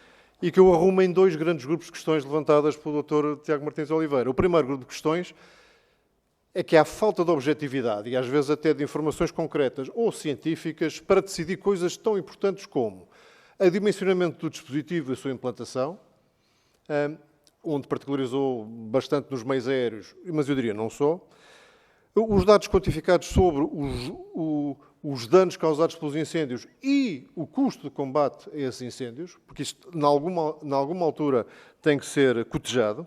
e que eu arrumo em dois grandes grupos de questões levantadas pelo Dr. Tiago Martins Oliveira. O primeiro grupo de questões é que há falta de objetividade e às vezes até de informações concretas ou científicas para decidir coisas tão importantes como o dimensionamento do dispositivo e a sua implantação, onde particularizou bastante nos meios aéreos, mas eu diria não só, os dados quantificados sobre os danos causados pelos incêndios e o custo de combate a esses incêndios, porque isto, em alguma altura, tem que ser cotejado,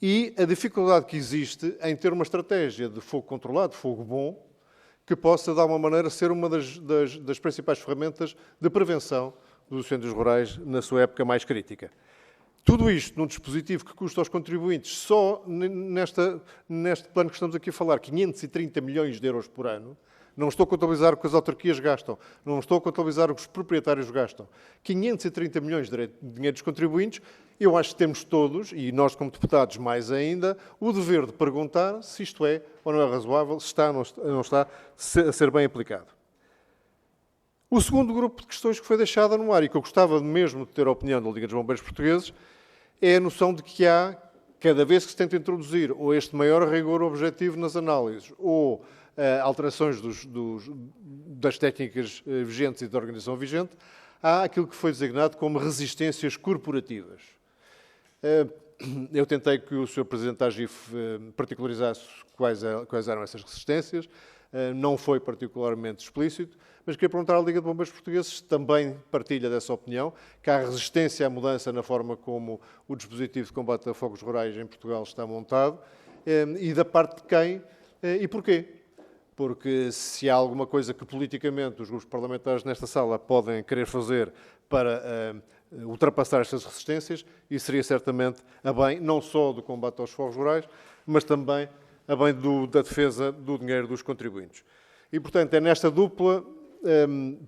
e a dificuldade que existe em ter uma estratégia de fogo controlado, de fogo bom, que possa, de alguma maneira, ser uma das principais ferramentas de prevenção dos incêndios rurais na sua época mais crítica. Tudo isto num dispositivo que custa aos contribuintes, só neste plano que estamos aqui a falar, 530 milhões de euros por ano. Não estou a contabilizar o que as autarquias gastam, não estou a contabilizar o que os proprietários gastam. 530 milhões de dinheiro dos contribuintes. Eu acho que temos todos, e nós como deputados mais ainda, o dever de perguntar se isto é ou não é razoável, se está ou não está a ser bem aplicado. O segundo grupo de questões que foi deixada no ar e que eu gostava mesmo de ter a opinião da Liga dos Bombeiros Portugueses é a noção de que há, cada vez que se tenta introduzir ou este maior rigor objetivo nas análises ou alterações das técnicas vigentes e da organização vigente, há aquilo que foi designado como resistências corporativas. Eu tentei que o Sr. Presidente da AGIF particularizasse quais eram essas resistências, não foi particularmente explícito, mas queria perguntar à Liga de Bombeiros Portugueses se também partilha dessa opinião, que há resistência à mudança na forma como o dispositivo de combate a fogos rurais em Portugal está montado, e da parte de quem e porquê. Porque se há alguma coisa que politicamente os grupos parlamentares nesta sala podem querer fazer para ultrapassar estas resistências, isso seria certamente a bem, não só do combate aos fogos rurais, mas também a bem da defesa do dinheiro dos contribuintes. E, portanto, é nesta dupla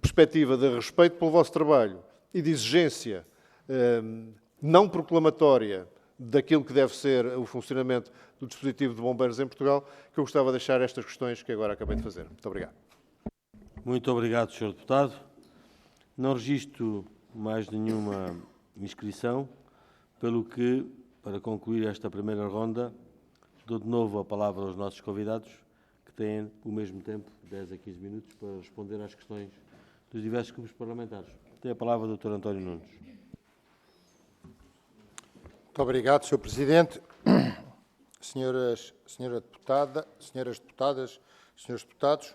perspectiva de respeito pelo vosso trabalho e de exigência não proclamatória daquilo que deve ser o funcionamento do dispositivo de bombeiros em Portugal, que eu gostava de deixar estas questões que agora acabei de fazer. Muito obrigado. Muito obrigado, Sr. Deputado. Não registro mais nenhuma inscrição, pelo que, para concluir esta primeira ronda, dou de novo a palavra aos nossos convidados, que têm o mesmo tempo, 10 a 15 minutos, para responder às questões dos diversos grupos parlamentares. Tem a palavra o Dr. António Nunes. Muito obrigado, Sr. Presidente. Senhoras deputadas, senhores deputados,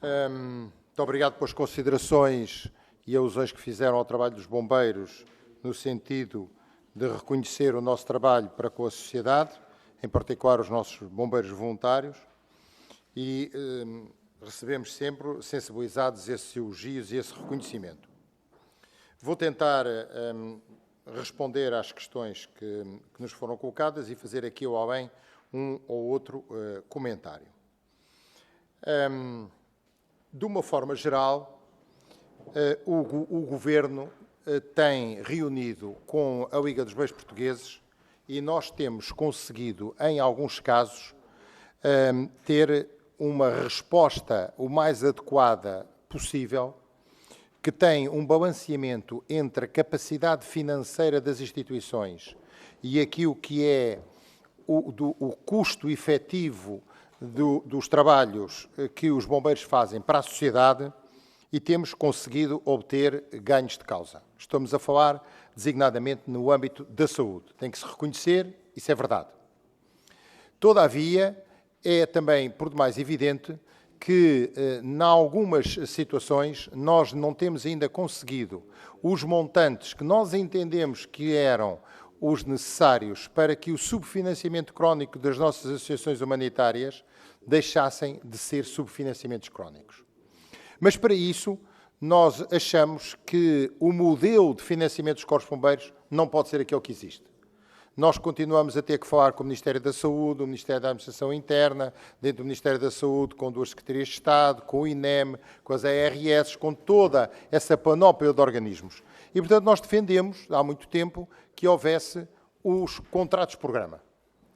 muito obrigado pelas considerações e alusões que fizeram ao trabalho dos bombeiros, no sentido de reconhecer o nosso trabalho para com a sociedade, em particular os nossos bombeiros voluntários, e recebemos sempre sensibilizados esses elogios e esse reconhecimento. Vou tentar responder às questões que nos foram colocadas e fazer aqui ou além um ou outro comentário. De uma forma geral, o Governo tem reunido com a Liga dos Bombeiros Portugueses e nós temos conseguido, em alguns casos, ter uma resposta o mais adequada possível, que tem um balanceamento entre a capacidade financeira das instituições e aquilo que é o custo efetivo dos trabalhos que os bombeiros fazem para a sociedade, e temos conseguido obter ganhos de causa. Estamos a falar designadamente no âmbito da saúde. Tem que se reconhecer, isso é verdade. Todavia, é também, por demais, evidente que, em algumas situações, nós não temos ainda conseguido os montantes que nós entendemos que eram os necessários para que o subfinanciamento crónico das nossas associações humanitárias deixassem de ser subfinanciamentos crónicos. Mas, para isso, nós achamos que o modelo de financiamento dos Corpos de Bombeiros não pode ser aquele que existe. Nós continuamos a ter que falar com o Ministério da Saúde, o Ministério da Administração Interna, dentro do Ministério da Saúde, com 2 Secretarias de Estado, com o INEM, com as ARS, com toda essa panóplia de organismos. E, portanto, nós defendemos, há muito tempo, que houvesse os contratos-programa.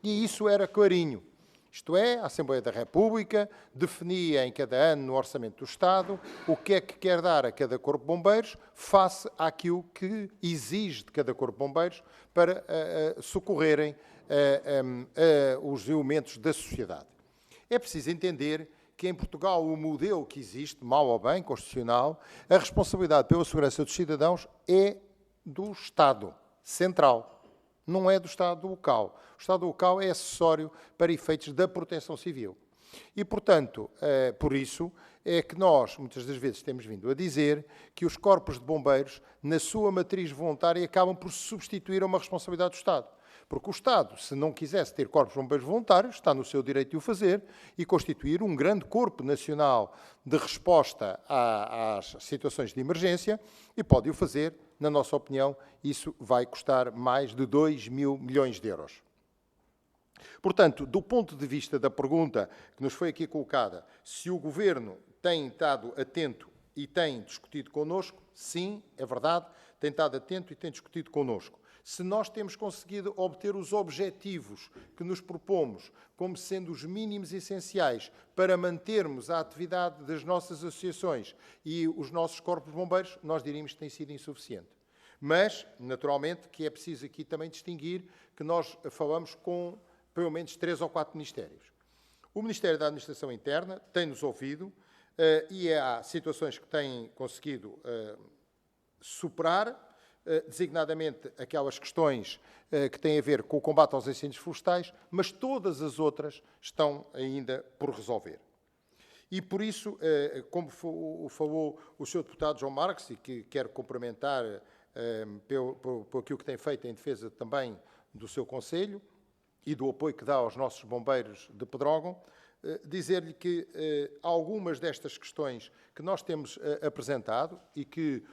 E isso era clarinho. Isto é, a Assembleia da República definia em cada ano no Orçamento do Estado o que é que quer dar a cada Corpo de Bombeiros face àquilo que exige de cada Corpo de Bombeiros para socorrerem os elementos da sociedade. É preciso entender que em Portugal o modelo que existe, mal ou bem, constitucional, a responsabilidade pela segurança dos cidadãos é do Estado central. Não é do Estado local. O Estado local é acessório para efeitos da proteção civil. E, portanto, por isso é que nós, muitas das vezes, temos vindo a dizer que os corpos de bombeiros, na sua matriz voluntária, acabam por se substituir a uma responsabilidade do Estado. Porque o Estado, se não quisesse ter corpos de bombeiros voluntários, está no seu direito de o fazer e constituir um grande corpo nacional de resposta às situações de emergência e pode o fazer. Na nossa opinião, isso vai custar mais de 2 mil milhões de euros. Portanto, do ponto de vista da pergunta que nos foi aqui colocada, se o Governo tem estado atento e tem discutido connosco, sim, é verdade, tem estado atento e tem discutido connosco. Se nós temos conseguido obter os objetivos que nos propomos como sendo os mínimos essenciais para mantermos a atividade das nossas associações e os nossos corpos de bombeiros, nós diríamos que tem sido insuficiente. Mas, naturalmente, que é preciso aqui também distinguir que nós falamos com pelo menos 3 ou 4 ministérios. O Ministério da Administração Interna tem-nos ouvido e há situações que têm conseguido superar, designadamente aquelas questões que têm a ver com o combate aos incêndios florestais, mas todas as outras estão ainda por resolver. E por isso, como falou o Sr. Deputado João Marques, e que quero cumprimentar por aquilo que tem feito em defesa também do seu Conselho e do apoio que dá aos nossos bombeiros de Pedrógão, dizer-lhe que algumas destas questões que nós temos apresentado e que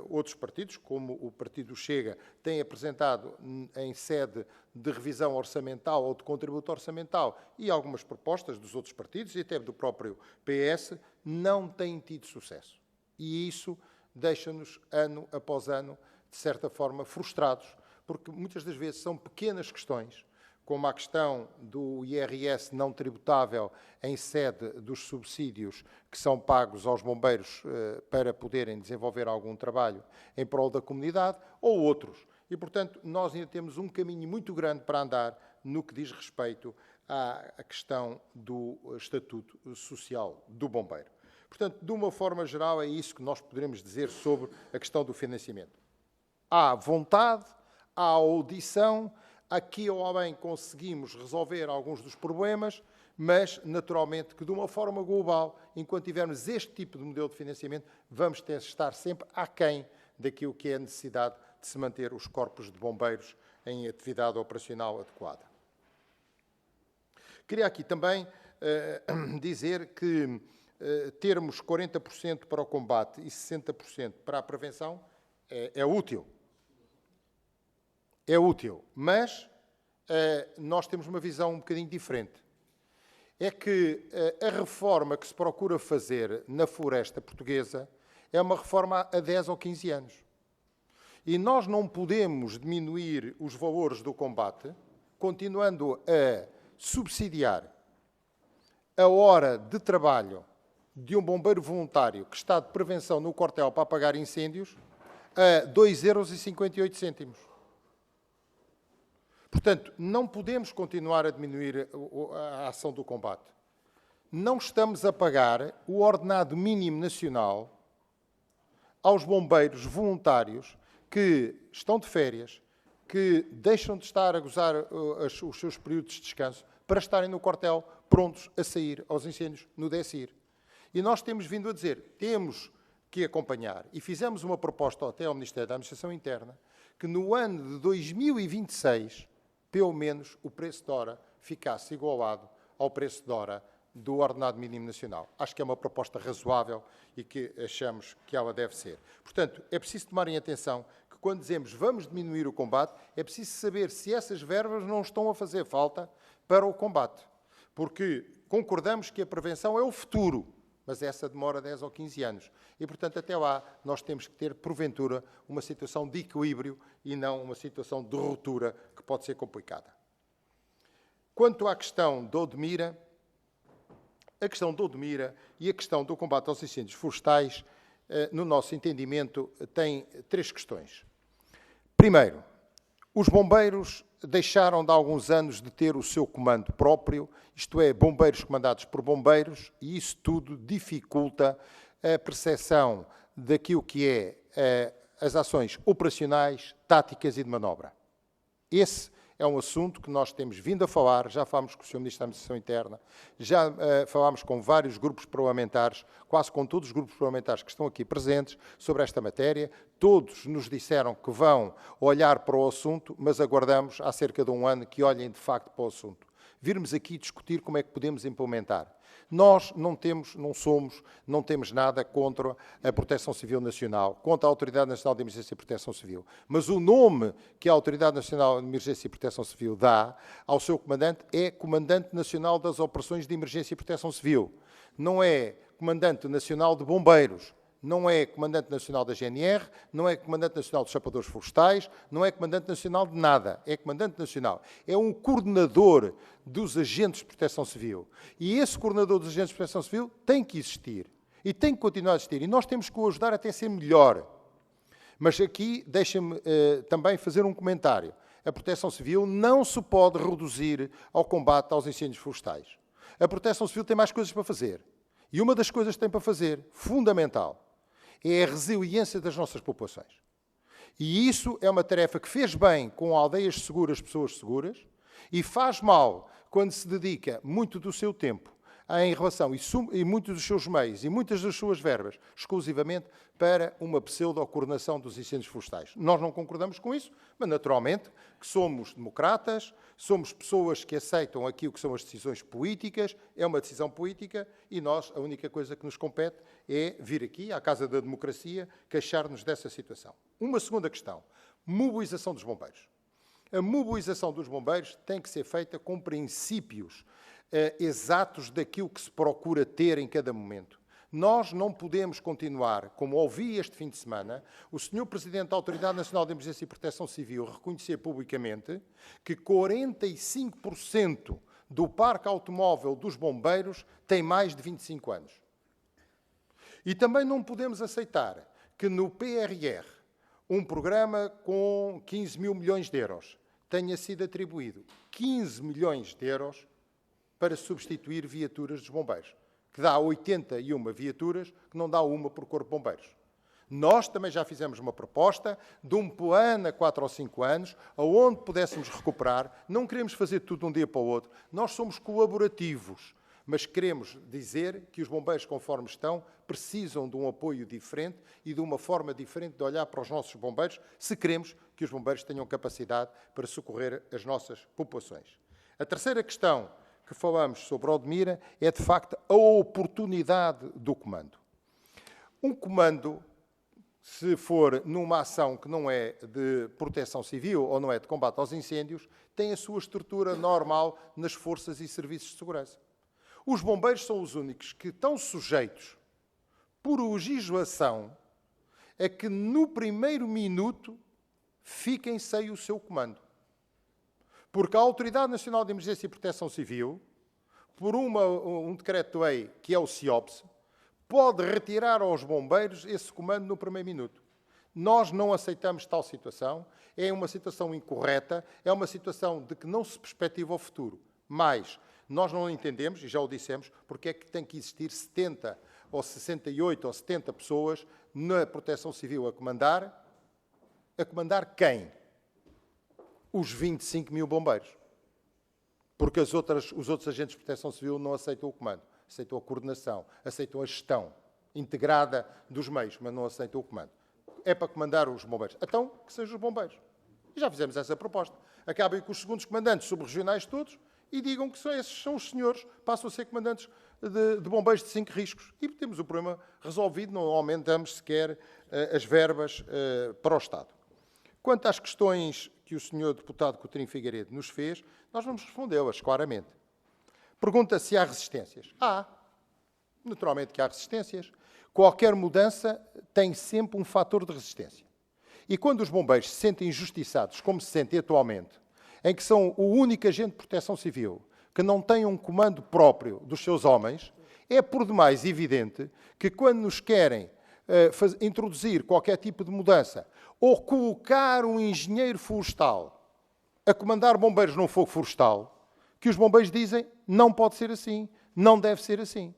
outros partidos, como o Partido Chega, têm apresentado em sede de revisão orçamental ou de contributo orçamental e algumas propostas dos outros partidos e até do próprio PS, não têm tido sucesso. E isso deixa-nos, ano após ano, de certa forma, frustrados, porque muitas das vezes são pequenas questões, como a questão do IRS não tributável em sede dos subsídios que são pagos aos bombeiros para poderem desenvolver algum trabalho em prol da comunidade, ou outros. E, portanto, nós ainda temos um caminho muito grande para andar no que diz respeito à questão do Estatuto Social do Bombeiro. Portanto, de uma forma geral, é isso que nós poderemos dizer sobre a questão do financiamento. Há vontade, há audição. Aqui ou além conseguimos resolver alguns dos problemas, mas, naturalmente, que de uma forma global, enquanto tivermos este tipo de modelo de financiamento, vamos ter de estar sempre aquém daquilo que é a necessidade de se manter os corpos de bombeiros em atividade operacional adequada. Queria aqui também dizer que termos 40% para o combate e 60% para a prevenção é útil. É útil, mas nós temos uma visão um bocadinho diferente. É que a reforma que se procura fazer na floresta portuguesa é uma reforma há 10 ou 15 anos. E nós não podemos diminuir os valores do combate, continuando a subsidiar a hora de trabalho de um bombeiro voluntário que está de prevenção no quartel para apagar incêndios a 2,58 €. Portanto, não podemos continuar a diminuir a ação do combate. Não estamos a pagar o ordenado mínimo nacional aos bombeiros voluntários que estão de férias, que deixam de estar a gozar os seus períodos de descanso para estarem no quartel prontos a sair aos incêndios no DECIR. E nós temos vindo a dizer, temos que acompanhar, e fizemos uma proposta até ao Ministério da Administração Interna, que no ano de 2026, pelo menos, o preço de hora ficasse igualado ao preço de hora do ordenado mínimo nacional. Acho que é uma proposta razoável e que achamos que ela deve ser. Portanto, é preciso tomarem atenção que quando dizemos vamos diminuir o combate, é preciso saber se essas verbas não estão a fazer falta para o combate. Porque concordamos que a prevenção é o futuro, mas essa demora 10 ou 15 anos. E, portanto, até lá nós temos que ter, porventura, uma situação de equilíbrio e não uma situação de ruptura que pode ser complicada. Quanto à questão de Odmira, a questão de Odmira e a questão do combate aos incêndios florestais, no nosso entendimento, tem 3 questões. Primeiro, os bombeiros deixaram de há alguns anos de ter o seu comando próprio, isto é, bombeiros comandados por bombeiros, e isso tudo dificulta a percepção daquilo que é as ações operacionais, táticas e de manobra. Esse é um assunto que nós temos vindo a falar, já falámos com o Sr. Ministro da Administração Interna, já falámos com vários grupos parlamentares, quase com todos os grupos parlamentares que estão aqui presentes, sobre esta matéria. Todos nos disseram que vão olhar para o assunto, mas aguardamos há cerca de um ano que olhem de facto para o assunto. Virmos aqui discutir como é que podemos implementar. Nós não temos nada contra a Proteção Civil Nacional, contra a Autoridade Nacional de Emergência e Proteção Civil. Mas o nome que a Autoridade Nacional de Emergência e Proteção Civil dá ao seu comandante é Comandante Nacional das Operações de Emergência e Proteção Civil. Não é Comandante Nacional de Bombeiros. Não é Comandante Nacional da GNR, não é Comandante Nacional dos Sapadores Florestais, não é Comandante Nacional de nada. É Comandante Nacional. É um coordenador dos agentes de proteção civil. E esse coordenador dos agentes de proteção civil tem que existir. E tem que continuar a existir. E nós temos que o ajudar até a ser melhor. Mas aqui, deixem-me também fazer um comentário. A proteção civil não se pode reduzir ao combate aos incêndios florestais. A proteção civil tem mais coisas para fazer. E uma das coisas que tem para fazer, fundamental, é a resiliência das nossas populações. E isso é uma tarefa que fez bem com aldeias seguras, pessoas seguras, e faz mal quando se dedica muito do seu tempo em relação, e muitos dos seus meios e muitas das suas verbas, exclusivamente para uma pseudo-coordenação dos incêndios florestais. Nós não concordamos com isso, mas naturalmente que somos democratas, somos pessoas que aceitam aquilo que são as decisões políticas, é uma decisão política e nós, a única coisa que nos compete é vir aqui, à Casa da Democracia, queixar-nos dessa situação. Uma segunda questão, mobilização dos bombeiros. A mobilização dos bombeiros tem que ser feita com princípios exatos daquilo que se procura ter em cada momento. Nós não podemos continuar, como ouvi este fim de semana, o Sr. Presidente da Autoridade Nacional de Emergência e Proteção Civil reconhecer publicamente que 45% do parque automóvel dos bombeiros tem mais de 25 anos. E também não podemos aceitar que no PRR, um programa com 15 mil milhões de euros, tenha sido atribuído 15 milhões de euros para substituir viaturas dos bombeiros, que dá 81 viaturas, que não dá uma por corpo de bombeiros. Nós também já fizemos uma proposta de um plano a 4 ou 5 anos, aonde pudéssemos recuperar. Não queremos fazer tudo de um dia para o outro. Nós somos colaborativos, mas queremos dizer que os bombeiros, conforme estão, precisam de um apoio diferente e de uma forma diferente de olhar para os nossos bombeiros, se queremos que os bombeiros tenham capacidade para socorrer as nossas populações. A terceira questão que falamos sobre Odmira é, de facto, a oportunidade do comando. Um comando, se for numa ação que não é de proteção civil ou não é de combate aos incêndios, tem a sua estrutura normal nas forças e serviços de segurança. Os bombeiros são os únicos que estão sujeitos, por legislação, a que no primeiro minuto fiquem sem o seu comando. Porque a Autoridade Nacional de Emergência e Proteção Civil, por um decreto-lei que é o CIOPS, pode retirar aos bombeiros esse comando no primeiro minuto. Nós não aceitamos tal situação, é uma situação incorreta, é uma situação de que não se perspectiva o futuro. Mas nós não entendemos, e já o dissemos, porque é que tem que existir 70 ou 68 ou 70 pessoas na Proteção Civil a comandar quem? Os 25 mil bombeiros. Porque os outros agentes de proteção civil não aceitam o comando, aceitam a coordenação, aceitam a gestão integrada dos meios, mas não aceitam o comando. é para comandar os bombeiros. Então, que sejam os bombeiros. E já fizemos essa proposta. Acabem com os segundos comandantes subregionais todos e digam que esses são os senhores, passam a ser comandantes de bombeiros de 5 riscos. E temos o problema resolvido, não aumentamos sequer as verbas para o Estado. Quanto às questões que o senhor deputado Coutinho Figueiredo nos fez, nós vamos respondê-las claramente. Pergunta se há resistências. Há. Naturalmente que há resistências. Qualquer mudança tem sempre um fator de resistência. E quando os bombeiros se sentem injustiçados, como se sentem atualmente, em que são o único agente de proteção civil que não tem um comando próprio dos seus homens, é por demais evidente que quando nos querem introduzir qualquer tipo de mudança ou colocar um engenheiro florestal a comandar bombeiros num fogo florestal, que os bombeiros dizem não pode ser assim, não deve ser assim.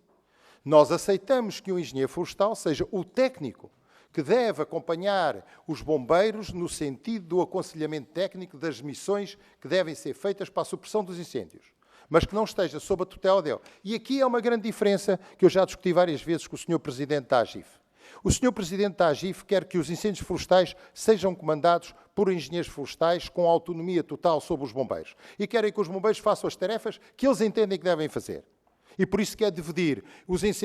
Nós aceitamos que o engenheiro florestal seja o técnico que deve acompanhar os bombeiros no sentido do aconselhamento técnico das missões que devem ser feitas para a supressão dos incêndios, mas que não esteja sob a tutela dele. E aqui é uma grande diferença que eu já discuti várias vezes com o Sr. Presidente da AGIF. O Sr. Presidente da AGIF quer que os incêndios florestais sejam comandados por engenheiros florestais com autonomia total sobre os bombeiros. E querem que os bombeiros façam as tarefas que eles entendem que devem fazer. E por isso quer dividir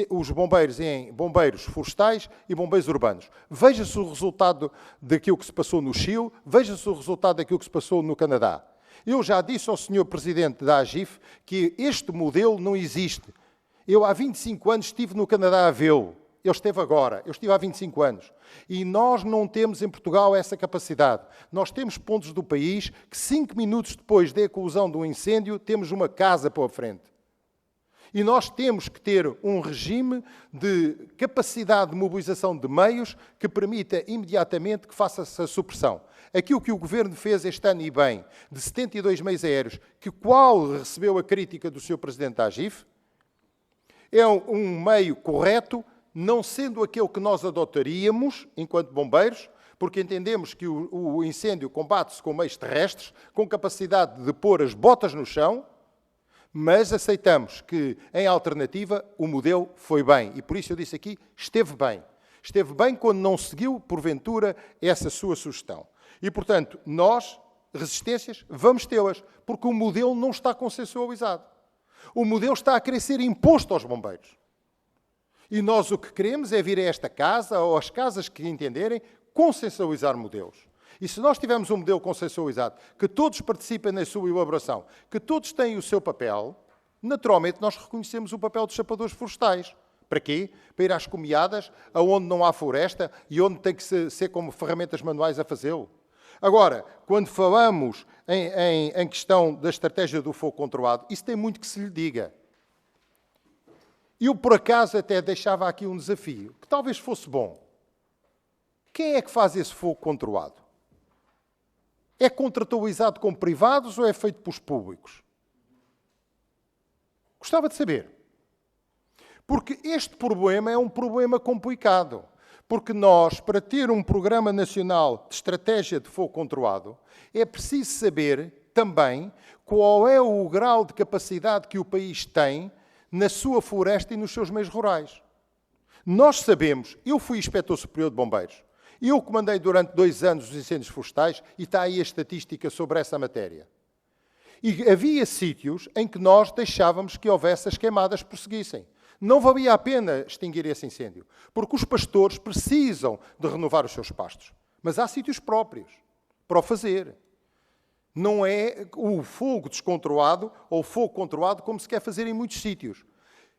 os bombeiros em bombeiros florestais e bombeiros urbanos. Veja-se o resultado daquilo que se passou no Chile, veja-se o resultado daquilo que se passou no Canadá. Eu já disse ao Sr. Presidente da AGIF que este modelo não existe. Eu há 25 anos estive no Canadá a vê-lo. Ele esteve agora. Eu estive há 25 anos. E nós não temos em Portugal essa capacidade. Nós temos pontos do país que 5 minutos depois da eclosão de um incêndio temos uma casa pela frente. E nós temos que ter um regime de capacidade de mobilização de meios que permita imediatamente que faça-se a supressão. Aquilo que o Governo fez este ano e bem, de 72 meios aéreos, que qual recebeu a crítica do Sr. Presidente da AGIF, é um meio correto, não sendo aquele que nós adotaríamos enquanto bombeiros, porque entendemos que o incêndio combate-se com meios terrestres, com capacidade de pôr as botas no chão, mas aceitamos que, em alternativa, o modelo foi bem. E por isso eu disse aqui, esteve bem. Esteve bem quando não seguiu, porventura, essa sua sugestão. E, portanto, nós, resistências, vamos tê-las, porque o modelo não está consensualizado. O modelo está a querer ser imposto aos bombeiros. E nós o que queremos é vir a esta casa, ou às casas que entenderem, consensualizar modelos. E se nós tivermos um modelo consensualizado, que todos participem na sua elaboração, que todos têm o seu papel, naturalmente nós reconhecemos o papel dos sapadores florestais. Para quê? Para ir às comiadas, aonde não há floresta e onde tem que ser como ferramentas manuais a fazê-lo. Agora, quando falamos em questão da estratégia do fogo controlado, isso tem muito que se lhe diga. Eu, por acaso, até deixava aqui um desafio, que talvez fosse bom. Quem é que faz esse fogo controlado? É contratualizado com privados ou é feito pelos públicos? Gostava de saber. Porque este problema é um problema complicado. Porque nós, para ter um Programa Nacional de Estratégia de Fogo Controlado, é preciso saber também qual é o grau de capacidade que o país tem na sua floresta e nos seus meios rurais. Nós sabemos, eu fui inspetor superior de bombeiros, eu comandei durante 2 anos os incêndios florestais e está aí a estatística sobre essa matéria. E havia sítios em que nós deixávamos que houvesse as queimadas prosseguissem. Não valia a pena extinguir esse incêndio, porque os pastores precisam de renovar os seus pastos. Mas há sítios próprios para o fazer. Não é o fogo descontrolado ou o fogo controlado como se quer fazer em muitos sítios.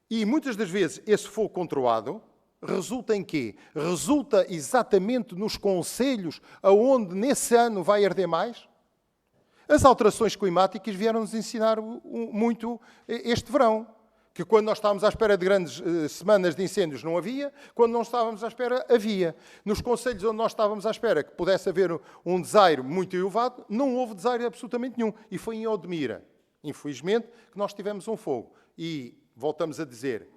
E muitas das vezes esse fogo controlado resulta em quê? Resulta exatamente nos concelhos aonde nesse ano vai arder mais? As alterações climáticas vieram-nos ensinar muito este verão. Que quando nós estávamos à espera de grandes semanas de incêndios não havia, quando não estávamos à espera havia. Nos concelhos onde nós estávamos à espera que pudesse haver um desaire muito elevado, não houve desaire absolutamente nenhum. E foi em Odmira, infelizmente, que nós tivemos um fogo. E voltamos a dizer,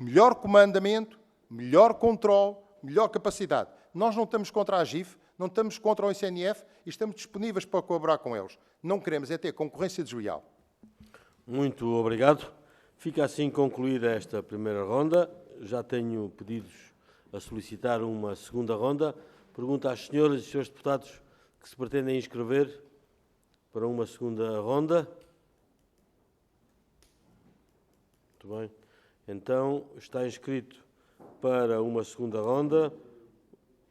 melhor comandamento, melhor controle, melhor capacidade. Nós não estamos contra a AGIF, não estamos contra o ICNF e estamos disponíveis para colaborar com eles. Não queremos é ter concorrência desleal. Muito obrigado. Fica assim concluída esta primeira ronda. Já tenho pedidos a solicitar uma segunda ronda. Pergunto às senhoras e senhores deputados que se pretendem inscrever para uma segunda ronda. Muito bem. Então, está inscrito para uma segunda ronda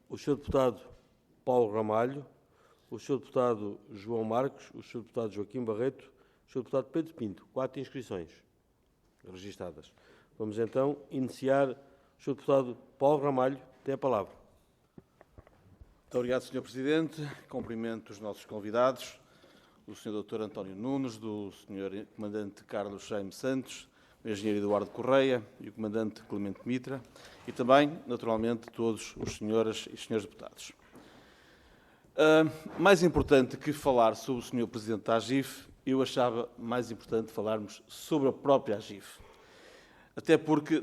o Sr. Deputado Paulo Ramalho, o Sr. Deputado João Marcos, o Sr. Deputado Joaquim Barreto, o Sr. Deputado Pedro Pinto. 4 inscrições registadas. Vamos então iniciar. O Sr. Deputado Paulo Ramalho tem a palavra. Muito obrigado, Sr. Presidente. Cumprimento os nossos convidados, o Sr. Dr. António Nunes, do Sr. Comandante Carlos Jaime Santos, o Engenheiro Eduardo Correia e o Comandante Clemente Mitra, e também, naturalmente, todos os senhoras e senhores deputados. Mais importante que falar sobre o Sr. Presidente da AGIF, eu achava mais importante falarmos sobre a própria AGIF. Até porque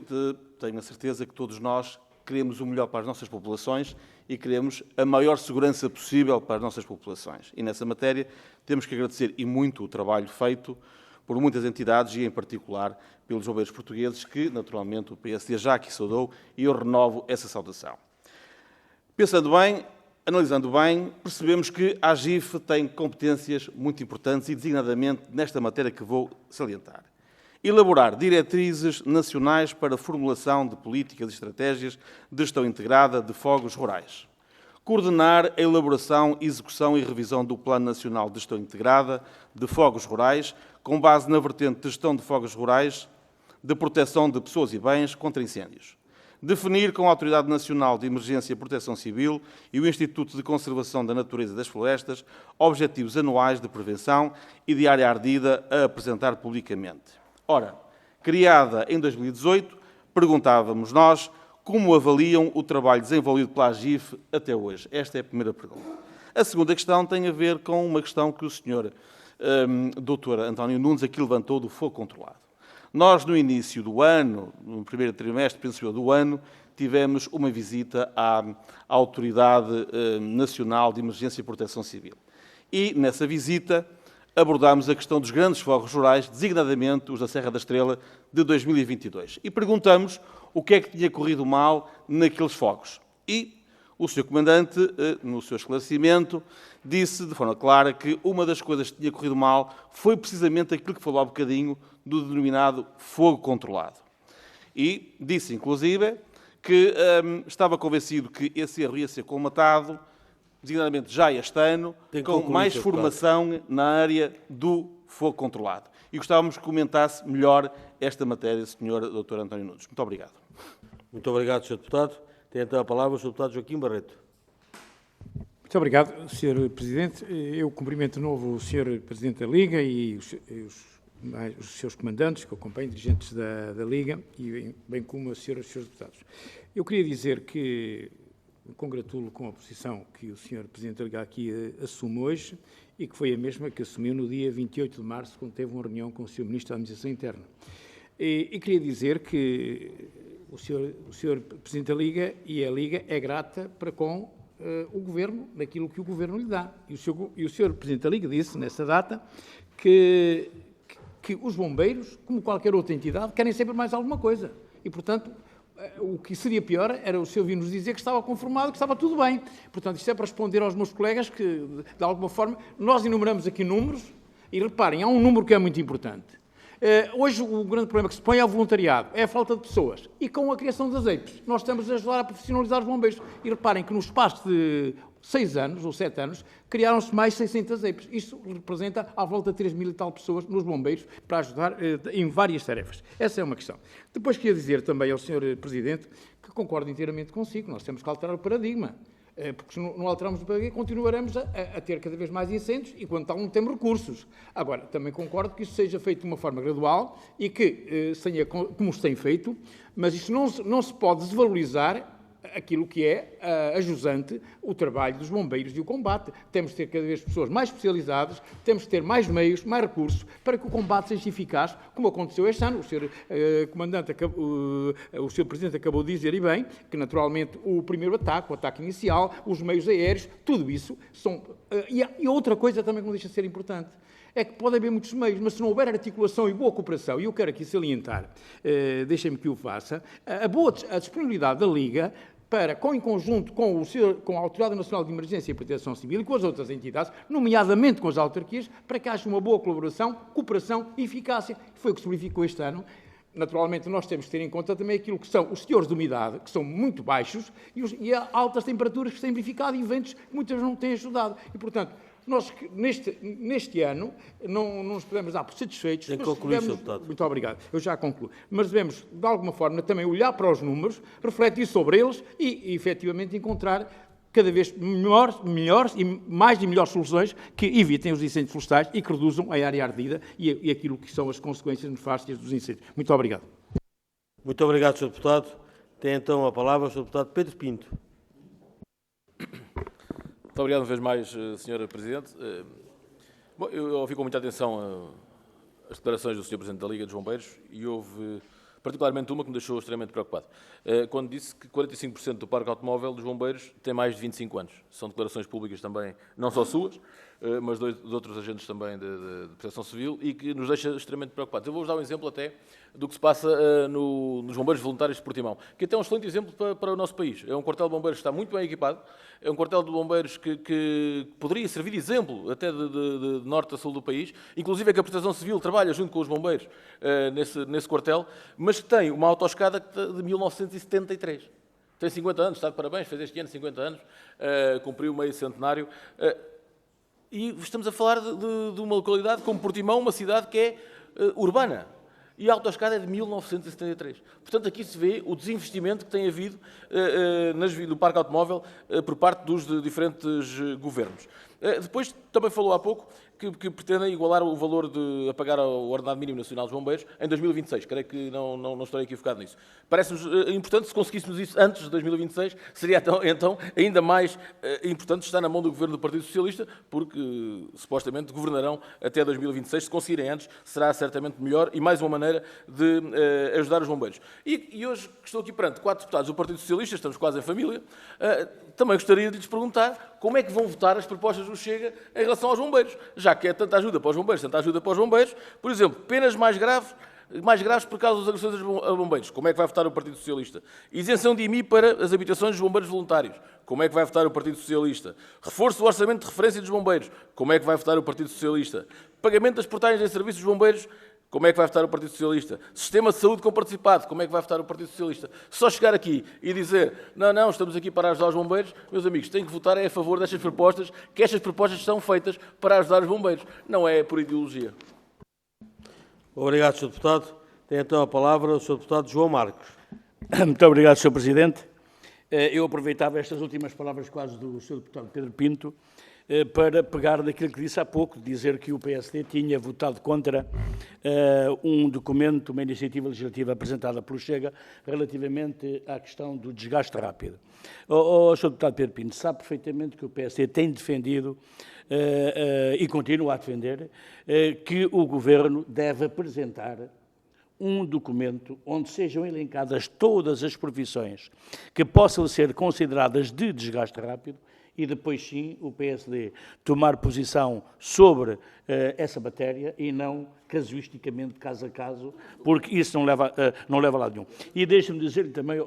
tenho a certeza que todos nós queremos o melhor para as nossas populações e queremos a maior segurança possível para as nossas populações. E nessa matéria temos que agradecer e muito o trabalho feito por muitas entidades e, em particular, pelos bombeiros portugueses, que, naturalmente, o PSD já aqui saudou e eu renovo essa saudação. Pensando bem, analisando bem, percebemos que a AGIF tem competências muito importantes e, designadamente, nesta matéria que vou salientar. Elaborar diretrizes nacionais para a formulação de políticas e estratégias de gestão integrada de fogos rurais. Coordenar a elaboração, execução e revisão do Plano Nacional de Gestão Integrada de Fogos Rurais, com base na vertente de gestão de fogos rurais, de proteção de pessoas e bens contra incêndios. Definir com a Autoridade Nacional de Emergência e Proteção Civil e o Instituto de Conservação da Natureza e das Florestas objetivos anuais de prevenção e de área ardida a apresentar publicamente. Ora, criada em 2018, perguntávamos nós como avaliam o trabalho desenvolvido pela AGIF até hoje. Esta é a primeira pergunta. A segunda questão tem a ver com uma questão que o Sr. Dr. António Nunes aqui levantou do fogo controlado. Nós, no início do ano, no primeiro trimestre, penso eu, do ano, tivemos uma visita à Autoridade Nacional de Emergência e Proteção Civil. E, nessa visita, abordámos a questão dos grandes fogos rurais, designadamente os da Serra da Estrela, de 2022. E perguntamos o que é que tinha corrido mal naqueles fogos. E o Sr. Comandante, no seu esclarecimento, disse de forma clara que uma das coisas que tinha corrido mal foi precisamente aquilo que falou há bocadinho do denominado fogo controlado. E disse, inclusive, que estava convencido que esse erro ia ser colmatado, designadamente já este ano, com mais formação na área do fogo controlado. E gostávamos que comentasse melhor esta matéria, Sr. Dr. António Nunes. Muito obrigado. Muito obrigado, Sr. Deputado. Tem então a palavra o Sr. Deputado Joaquim Barreto. Muito obrigado, Sr. Presidente. Eu cumprimento de novo o Sr. Presidente da Liga e os seus comandantes, que acompanham, dirigentes da Liga, e bem como os senhores deputados. Eu queria dizer que me congratulo com a posição que o Sr. Presidente da Liga aqui assume hoje e que foi a mesma que assumiu no dia 28 de março, quando teve uma reunião com o Sr. Ministro da Administração Interna. E queria dizer que o Sr. Presidente da Liga e a Liga é grata para com o Governo, naquilo que o Governo lhe dá. E o Sr. Presidente da Liga disse, nessa data, que os bombeiros, como qualquer outra entidade, querem sempre mais alguma coisa. E, portanto, o que seria pior era o senhor vir nos dizer que estava conformado, que estava tudo bem. Portanto, isto é para responder aos meus colegas que, de alguma forma, nós enumeramos aqui números e, reparem, há um número que é muito importante. Hoje, o grande problema que se põe é o voluntariado, é a falta de pessoas. E com a criação das EIPs, nós estamos a ajudar a profissionalizar os bombeiros. E reparem que no espaço de 6 anos ou 7 anos, criaram-se mais 600 EIPs. Isto representa à volta de 3 mil e tal pessoas nos bombeiros para ajudar em várias tarefas. Essa é uma questão. Depois queria dizer também ao Sr. Presidente que concordo inteiramente consigo. Nós temos que alterar o paradigma. Porque se não alterarmos o paradigma, continuaremos a ter cada vez mais incêndios e, quando tal, não temos recursos. Agora, também concordo que isso seja feito de uma forma gradual e que, como se tem feito, mas isto não se pode desvalorizar aquilo que é a jusante, o trabalho dos bombeiros e o combate. Temos de ter cada vez pessoas mais especializadas, temos de ter mais meios, mais recursos, para que o combate seja eficaz, como aconteceu este ano. O Sr. Comandante, o Sr. Presidente acabou de dizer, e bem, que naturalmente o primeiro ataque, o ataque inicial, os meios aéreos, tudo isso são... E outra coisa também que não deixa de ser importante, é que pode haver muitos meios, mas se não houver articulação e boa cooperação, e eu quero aqui salientar, deixem-me que o faça, a disponibilidade da Liga em conjunto com a Autoridade Nacional de Emergência e Proteção Civil e com as outras entidades, nomeadamente com as autarquias, para que haja uma boa colaboração, cooperação e eficácia. Foi o que se verificou este ano. Naturalmente, nós temos que ter em conta também aquilo que são os teores de umidade, que são muito baixos, e as altas temperaturas que se têm verificado e ventos que muitas não têm ajudado. E, portanto, nós, neste ano, não nos podemos dar por satisfeitos. Tem que concluir, Sr. Deputado. Muito obrigado. Eu já concluo. Mas devemos, de alguma forma, também olhar para os números, refletir sobre eles e efetivamente, encontrar cada vez melhores e melhores soluções que evitem os incêndios florestais e que reduzam a área ardida e aquilo que são as consequências nefastas dos incêndios. Muito obrigado. Muito obrigado, Sr. Deputado. Tem então a palavra o Sr. Deputado Pedro Pinto. Muito obrigado uma vez mais, Sr. Presidente. Bom, eu ouvi com muita atenção as declarações do Sr. Presidente da Liga dos Bombeiros e houve particularmente uma que me deixou extremamente preocupado, quando disse que 45% do parque automóvel dos bombeiros tem mais de 25 anos. São declarações públicas também, não só suas, mas de outros agentes também de proteção civil e que nos deixa extremamente preocupados. Eu vou-vos dar um exemplo até do que se passa nos bombeiros voluntários de Portimão, que até é um excelente exemplo para o nosso país. É um quartel de bombeiros que está muito bem equipado, é um quartel de bombeiros que poderia servir de exemplo até de norte a sul do país, inclusive é que a proteção civil trabalha junto com os bombeiros nesse quartel, mas que tem uma autoescada de 1973. Tem 50 anos, está de parabéns, fez este ano 50 anos, cumpriu o meio centenário. E estamos a falar de uma localidade como Portimão, uma cidade que é urbana. E a autoescada é de 1973. Portanto, aqui se vê o desinvestimento que tem havido no parque automóvel por parte dos diferentes governos. Depois, também falou há pouco que pretendem igualar o valor a pagar ao ordenado mínimo nacional dos bombeiros em 2026. Creio que não estarei equivocado nisso. Parece-nos importante, se conseguíssemos isso antes de 2026, seria então ainda mais importante estar na mão do governo do Partido Socialista, porque supostamente governarão até 2026. Se conseguirem antes, será certamente melhor e mais uma maneira de ajudar os bombeiros. E hoje, que estou aqui perante 4 deputados do Partido Socialista, estamos quase em família, também gostaria de lhes perguntar como é que vão votar as propostas do Chega em relação aos bombeiros, já que é tanta ajuda para os bombeiros, tanta ajuda para os bombeiros. Por exemplo, penas mais graves por causa das agressões a bombeiros. Como é que vai votar o Partido Socialista? Isenção de IMI para as habitações dos bombeiros voluntários. Como é que vai votar o Partido Socialista? Reforço do orçamento de referência dos bombeiros. Como é que vai votar o Partido Socialista? Pagamento das portagens em serviços dos bombeiros. Como é que vai votar o Partido Socialista? Sistema de saúde comparticipado. Como é que vai votar o Partido Socialista? Só chegar aqui e dizer não, estamos aqui para ajudar os bombeiros, meus amigos, têm que votar a favor destas propostas, que estas propostas são feitas para ajudar os bombeiros. Não é por ideologia. Obrigado, Sr. Deputado. Tem então a palavra o Sr. Deputado João Marcos. Muito obrigado, Sr. Presidente. Eu aproveitava estas últimas palavras quase do Sr. Deputado Pedro Pinto para pegar naquilo que disse há pouco, dizer que o PSD tinha votado contra um documento, uma iniciativa legislativa apresentada pelo Chega relativamente à questão do desgaste rápido. O Sr. Deputado Pedro Pinto sabe perfeitamente que o PSD tem defendido e continua a defender que o Governo deve apresentar um documento onde sejam elencadas todas as profissões que possam ser consideradas de desgaste rápido e depois sim o PSD tomar posição sobre essa matéria e não casuisticamente, caso a caso, porque isso não leva a lado nenhum. E deixe-me dizer-lhe também,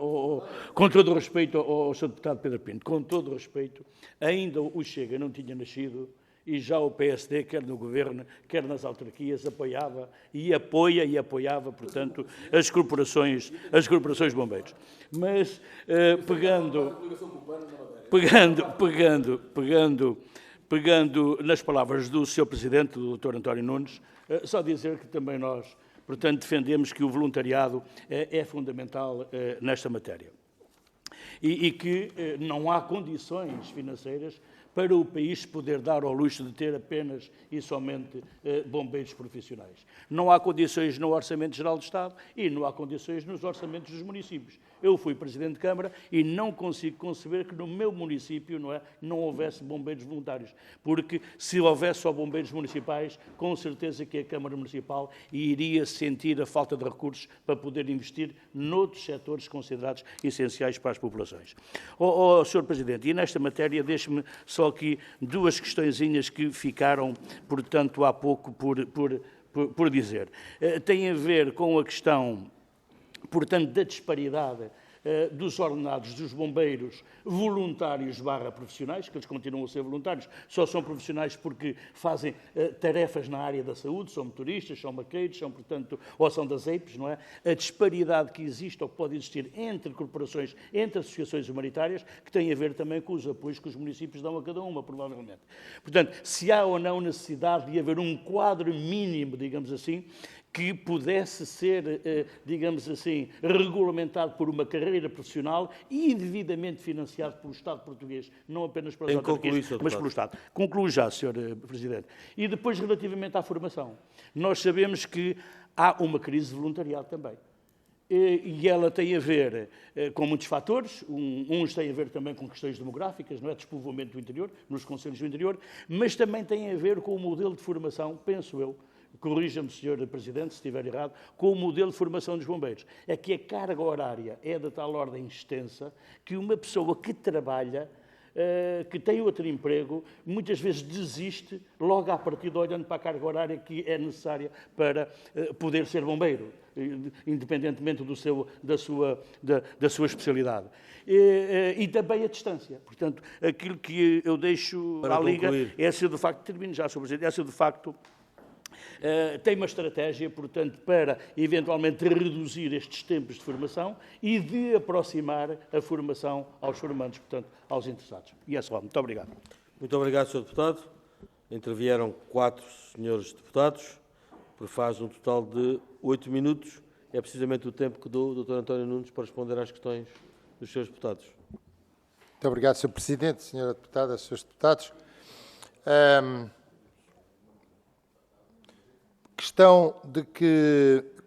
com todo o respeito ao Sr. Deputado Pedro Pinto, com todo o respeito, ainda o Chega não tinha nascido e já o PSD, quer no Governo, quer nas autarquias, apoiava e apoiava, portanto, as corporações bombeiros. Mas, pegando nas palavras do Sr. Presidente, do Dr. António Nunes, só dizer que também nós, portanto, defendemos que o voluntariado é fundamental nesta matéria. E que não há condições financeiras para o país poder dar ao luxo de ter apenas e somente bombeiros profissionais. Não há condições no Orçamento Geral do Estado e não há condições nos orçamentos dos municípios. Eu fui Presidente de Câmara e não consigo conceber que no meu município não houvesse bombeiros voluntários, porque se houvesse só bombeiros municipais, com certeza que a Câmara Municipal iria sentir a falta de recursos para poder investir noutros setores considerados essenciais para as populações. Sr. Presidente, e nesta matéria deixe-me só aqui 2 questõezinhas que ficaram, portanto, há pouco por dizer. Tem a ver com a questão, portanto, da disparidade dos ordenados dos bombeiros voluntários / profissionais, que eles continuam a ser voluntários, só são profissionais porque fazem tarefas na área da saúde, são motoristas, são maqueiros, são, portanto, ou são das EIPs, não é? A disparidade que existe ou que pode existir entre corporações, entre associações humanitárias, que tem a ver também com os apoios que os municípios dão a cada uma, provavelmente. Portanto, se há ou não necessidade de haver um quadro mínimo, digamos assim, que pudesse ser, digamos assim, regulamentado por uma carreira profissional e devidamente financiado pelo Estado português, não apenas pelas autarquias, mas pelo Estado. Concluo já, Sr. Presidente. E depois, relativamente à formação, nós sabemos que há uma crise de voluntariado também. E ela tem a ver com muitos fatores, uns têm a ver também com questões demográficas, não é? Despovoamento do interior, nos concelhos do interior, mas também tem a ver com o modelo de formação, penso eu, corrija-me, Sr. Presidente, se estiver errado, com o modelo de formação dos bombeiros. É que a carga horária é de tal ordem extensa que uma pessoa que trabalha, que tem outro emprego, muitas vezes desiste logo à partida olhando para a carga horária que é necessária para poder ser bombeiro, independentemente da sua especialidade. E também a distância. Portanto, aquilo que eu deixo à Liga é ser de facto, termino já, Sr. Presidente, é ser de facto tem uma estratégia, portanto, para eventualmente reduzir estes tempos de formação e de aproximar a formação aos formandos, portanto, aos interessados. E é só. Muito obrigado. Muito obrigado, Sr. Deputado. Intervieram 4 senhores deputados, por faz um total de 8 minutos. É precisamente o tempo que dou ao Dr. António Nunes para responder às questões dos seus deputados. Muito obrigado, Sr. Presidente, Sra. Deputada, Srs. Deputados. Questão de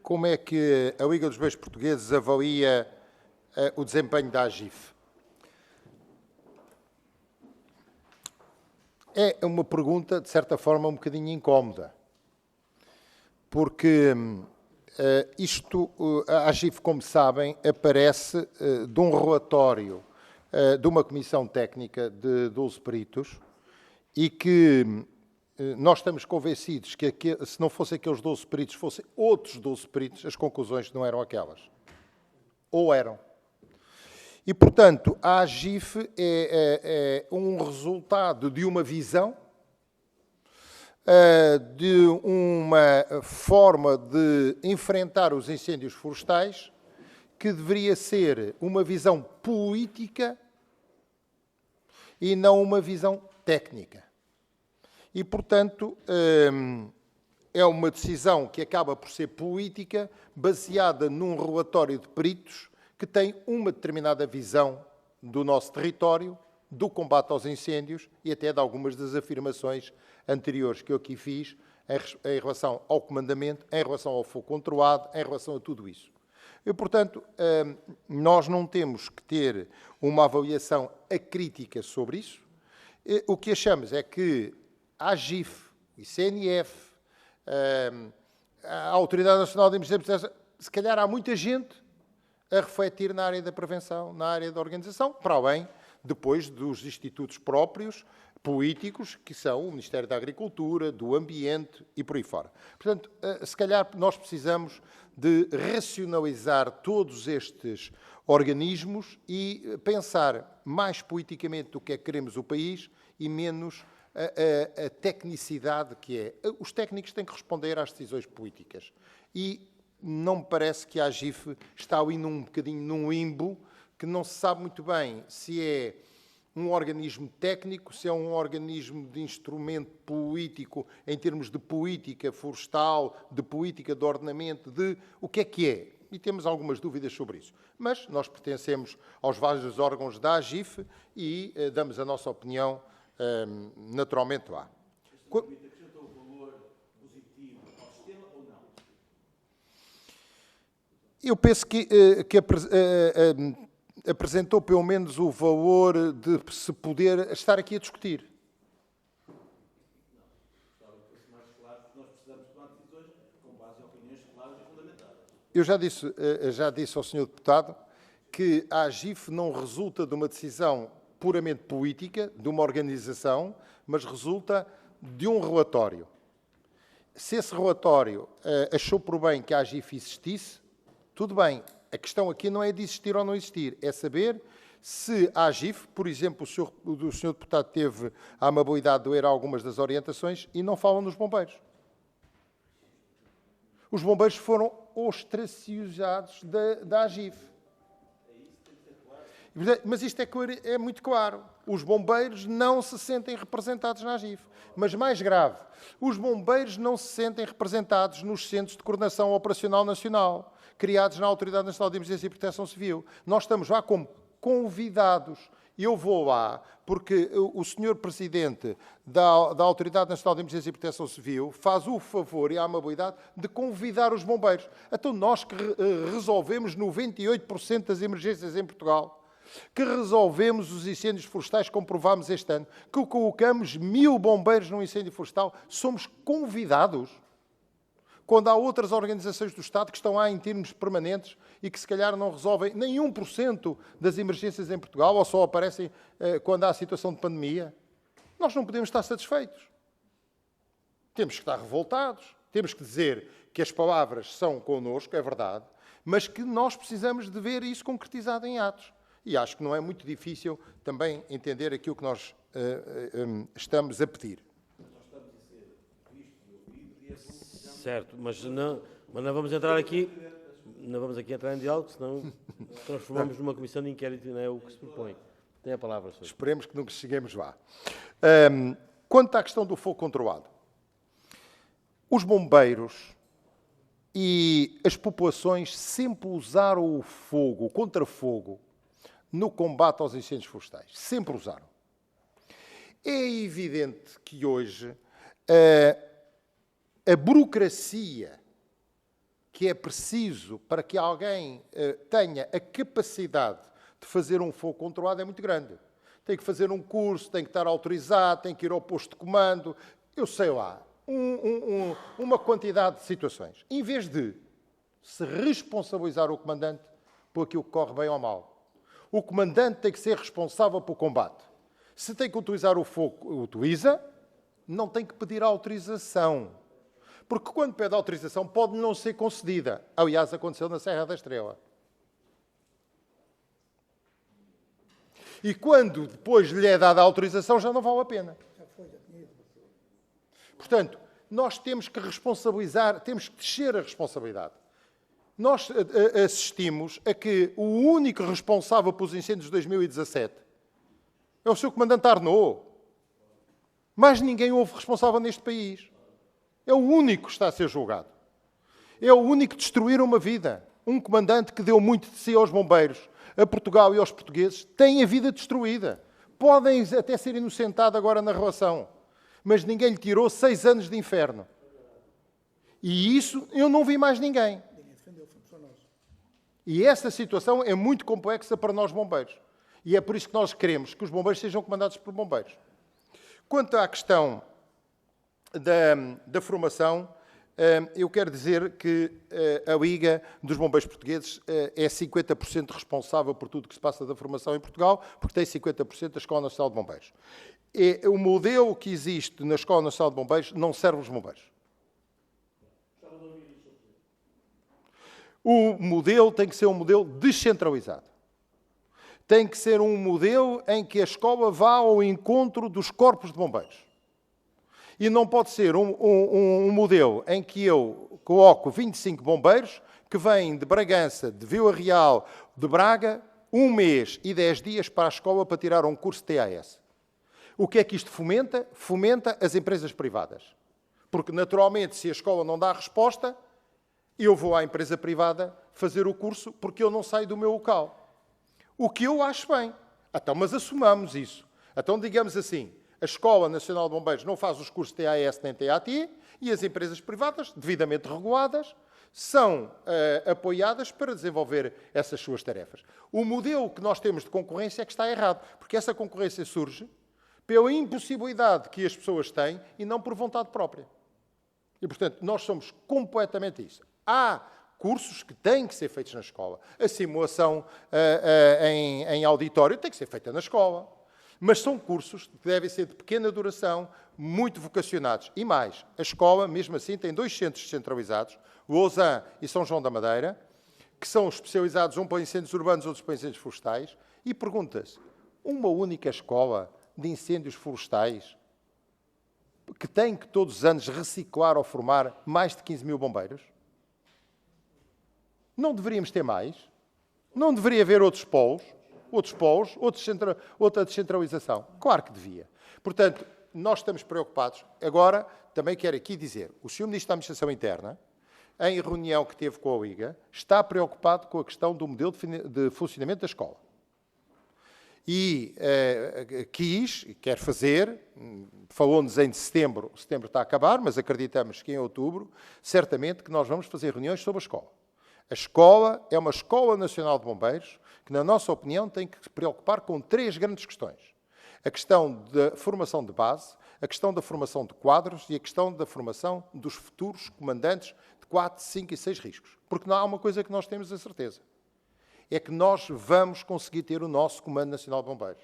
como é que a Liga dos Bombeiros Portugueses avalia o desempenho da AGIF. É uma pergunta, de certa forma, um bocadinho incómoda, porque a AGIF, como sabem, aparece de um relatório de uma comissão técnica de 12 peritos e que nós estamos convencidos que se não fossem aqueles 12 peritos, fossem outros 12 peritos, as conclusões não eram aquelas. Ou eram. E, portanto, a AGIF é um resultado de uma visão, de uma forma de enfrentar os incêndios florestais, que deveria ser uma visão política e não uma visão técnica. E, portanto, é uma decisão que acaba por ser política, baseada num relatório de peritos que tem uma determinada visão do nosso território, do combate aos incêndios e até de algumas das afirmações anteriores que eu aqui fiz em relação ao comandamento, em relação ao fogo controlado, em relação a tudo isso. E, portanto, nós não temos que ter uma avaliação acrítica sobre isso. O que achamos é que a AGIF, o ICNF, a Autoridade Nacional de Emergência, se calhar há muita gente a refletir na área da prevenção, na área da organização, para além, depois, dos institutos próprios, políticos, que são o Ministério da Agricultura, do Ambiente e por aí fora. Portanto, se calhar nós precisamos de racionalizar todos estes organismos e pensar mais politicamente do que é que queremos o país e menos a tecnicidade que é. Os técnicos têm que responder às decisões políticas. E não me parece que a AGIF está ali um bocadinho num limbo, que não se sabe muito bem se é um organismo técnico, se é um organismo de instrumento político, em termos de política florestal, de política de ordenamento, de o que é. E temos algumas dúvidas sobre isso. Mas nós pertencemos aos vários órgãos da AGIF e damos a nossa opinião naturalmente lá. Acrescentou o valor positivo ao sistema ou não? Eu penso que apresentou pelo menos o valor de se poder estar aqui a discutir. Eu já disse ao Sr. Deputado que a AGIF não resulta de uma decisão puramente política, de uma organização, mas resulta de um relatório. Se esse relatório achou por bem que a AGIF existisse, tudo bem, A questão aqui não é de existir ou não existir, é saber se a AGIF, por exemplo, o senhor deputado teve a amabilidade de ler algumas das orientações e não falam nos bombeiros. Os bombeiros foram ostracizados da AGIF. Mas isto é muito claro. Os bombeiros não se sentem representados na AGIF. Mas mais grave, os bombeiros não se sentem representados nos Centros de Coordenação Operacional Nacional, criados na Autoridade Nacional de Emergência e Proteção Civil. Nós estamos lá como convidados. Eu vou lá porque o senhor Presidente da Autoridade Nacional de Emergência e Proteção Civil faz o favor e a amabilidade de convidar os bombeiros. Então nós que resolvemos 98% das emergências em Portugal, que resolvemos os incêndios florestais, comprovámos este ano, que colocamos 1000 bombeiros num incêndio florestal, somos convidados. Quando há outras organizações do Estado que estão lá em termos permanentes e que se calhar não resolvem nem 1% das emergências em Portugal ou só aparecem quando há situação de pandemia, nós não podemos estar satisfeitos. Temos que estar revoltados, temos que dizer que as palavras são connosco, é verdade, mas que nós precisamos de ver isso concretizado em atos. E acho que não é muito difícil também entender aquilo que nós estamos a pedir. Certo, mas não vamos entrar aqui, não vamos aqui entrar em diálogo, senão transformamos numa comissão de inquérito e não é o que se propõe. Tem a palavra, senhor. Esperemos que nunca cheguemos lá. Quanto à questão do fogo controlado, os bombeiros e as populações sempre usaram o fogo, o contrafogo, no combate aos incêndios florestais. Sempre usaram. É evidente que hoje a burocracia que é preciso para que alguém tenha a capacidade de fazer um fogo controlado é muito grande. Tem que fazer um curso, tem que estar autorizado, tem que ir ao posto de comando, eu sei lá, uma quantidade de situações. Em vez de se responsabilizar o comandante por aquilo que corre bem ou mal, o comandante tem que ser responsável pelo combate. Se tem que utilizar o fogo, utiliza, não tem que pedir autorização. Porque quando pede autorização pode não ser concedida. Aliás, aconteceu na Serra da Estrela. E quando depois lhe é dada a autorização, já não vale a pena. Portanto, nós temos que responsabilizar, temos que descer a responsabilidade. Nós assistimos a que o único responsável pelos incêndios de 2017 é o Sr. Comandante Arnaud. Mais ninguém houve responsável neste país. É o único que está a ser julgado. É o único que destruíram uma vida. Um comandante que deu muito de si aos bombeiros, a Portugal e aos portugueses, tem a vida destruída. Podem até ser inocentados agora na relação, mas ninguém lhe tirou 6 anos de inferno. E isso eu não vi mais ninguém. E essa situação é muito complexa para nós bombeiros. E é por isso que nós queremos que os bombeiros sejam comandados por bombeiros. Quanto à questão da formação, eu quero dizer que a Liga dos Bombeiros Portugueses é 50% responsável por tudo o que se passa da formação em Portugal, porque tem 50% da Escola Nacional de Bombeiros. E o modelo que existe na Escola Nacional de Bombeiros não serve aos bombeiros. O modelo tem que ser um modelo descentralizado. Tem que ser um modelo em que a escola vá ao encontro dos corpos de bombeiros. E não pode ser um modelo em que eu coloco 25 bombeiros que vêm de Bragança, de Vila Real, de Braga, 1 mês e 10 dias para a escola para tirar um curso de TAS. O que é que isto fomenta? Fomenta as empresas privadas. Porque, naturalmente, se a escola não dá a resposta, eu vou à empresa privada fazer o curso porque eu não saio do meu local. O que eu acho bem. Então, mas assumamos isso. Então, digamos assim, a Escola Nacional de Bombeiros não faz os cursos TAS nem TAT e as empresas privadas, devidamente reguladas, são apoiadas para desenvolver essas suas tarefas. O modelo que nós temos de concorrência é que está errado, porque essa concorrência surge pela impossibilidade que as pessoas têm e não por vontade própria. E, portanto, nós somos completamente isso. Há cursos que têm que ser feitos na escola. A simulação em auditório tem que ser feita na escola. Mas são cursos que devem ser de pequena duração, muito vocacionados. E mais, a escola, mesmo assim, tem 2 centros descentralizados, Lausanne e São João da Madeira, que são especializados, um para incêndios urbanos, outros para incêndios florestais, e pergunta-se, uma única escola de incêndios florestais que tem que todos os anos reciclar ou formar mais de 15 mil bombeiros? Não deveríamos ter mais? Não deveria haver outros polos, outra descentralização? Claro que devia. Portanto, nós estamos preocupados. Agora, também quero aqui dizer, o Sr. Ministro da Administração Interna, em reunião que teve com a Liga, está preocupado com a questão do modelo de funcionamento da escola. E quer fazer, falou-nos em setembro está a acabar, mas acreditamos que em outubro, certamente que nós vamos fazer reuniões sobre a escola. A escola é uma Escola Nacional de Bombeiros que, na nossa opinião, tem que se preocupar com 3 grandes questões. A questão da formação de base, a questão da formação de quadros e a questão da formação dos futuros comandantes de 4, 5 e 6 riscos. Porque não há uma coisa que nós temos a certeza. É que nós vamos conseguir ter o nosso Comando Nacional de Bombeiros.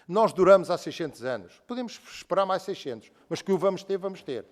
Nós duramos há 600 anos. Podemos esperar mais 600, mas que o vamos ter, vamos ter.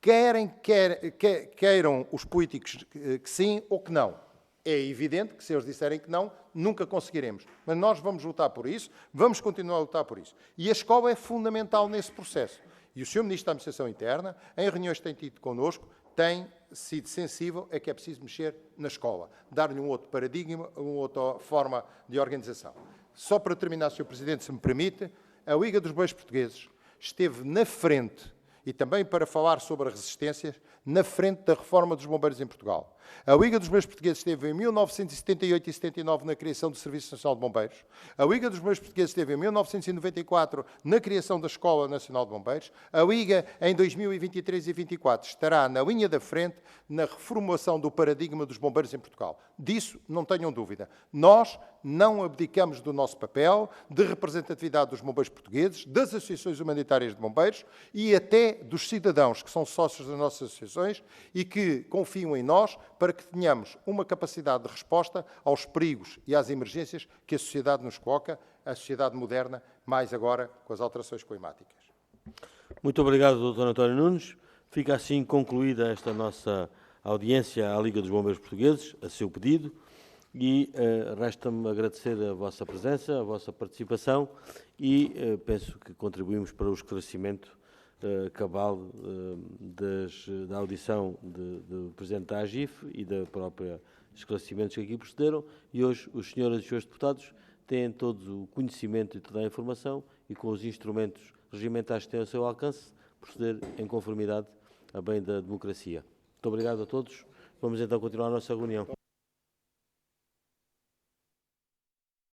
Queiram os políticos que sim ou que não. É evidente que se eles disserem que não, nunca conseguiremos. Mas nós vamos lutar por isso, vamos continuar a lutar por isso. E a escola é fundamental nesse processo. E o Sr. Ministro da Administração Interna, em reuniões que tem tido connosco, tem sido sensível a que é preciso mexer na escola, dar-lhe um outro paradigma, uma outra forma de organização. Só para terminar, Sr. Presidente, se me permite, a Liga dos Bombeiros Portugueses esteve na frente, e também para falar sobre a resistência, na frente da reforma dos bombeiros em Portugal. A Liga dos Bombeiros Portugueses esteve em 1978 e 79 na criação do Serviço Nacional de Bombeiros. A Liga dos Bombeiros Portugueses esteve em 1994 na criação da Escola Nacional de Bombeiros. A Liga, em 2023 e 2024, estará na linha da frente na reformulação do paradigma dos bombeiros em Portugal. Disso não tenham dúvida. Nós não abdicamos do nosso papel de representatividade dos bombeiros portugueses, das associações humanitárias de bombeiros e até dos cidadãos que são sócios das nossas associações e que confiam em nós para que tenhamos uma capacidade de resposta aos perigos e às emergências que a sociedade nos coloca, a sociedade moderna, mais agora com as alterações climáticas. Muito obrigado, Dr. António Nunes. Fica assim concluída esta nossa audiência à Liga dos Bombeiros Portugueses, a seu pedido, e resta-me agradecer a vossa presença, a vossa participação e penso que contribuímos para o esclarecimento cabal da audição do Presidente da AGIF e da própria esclarecimentos que aqui procederam, e hoje os senhores e os senhores deputados têm todo o conhecimento e toda a informação e com os instrumentos regimentais que têm ao seu alcance, proceder em conformidade a bem da democracia. Muito obrigado a todos. Vamos então continuar a nossa reunião.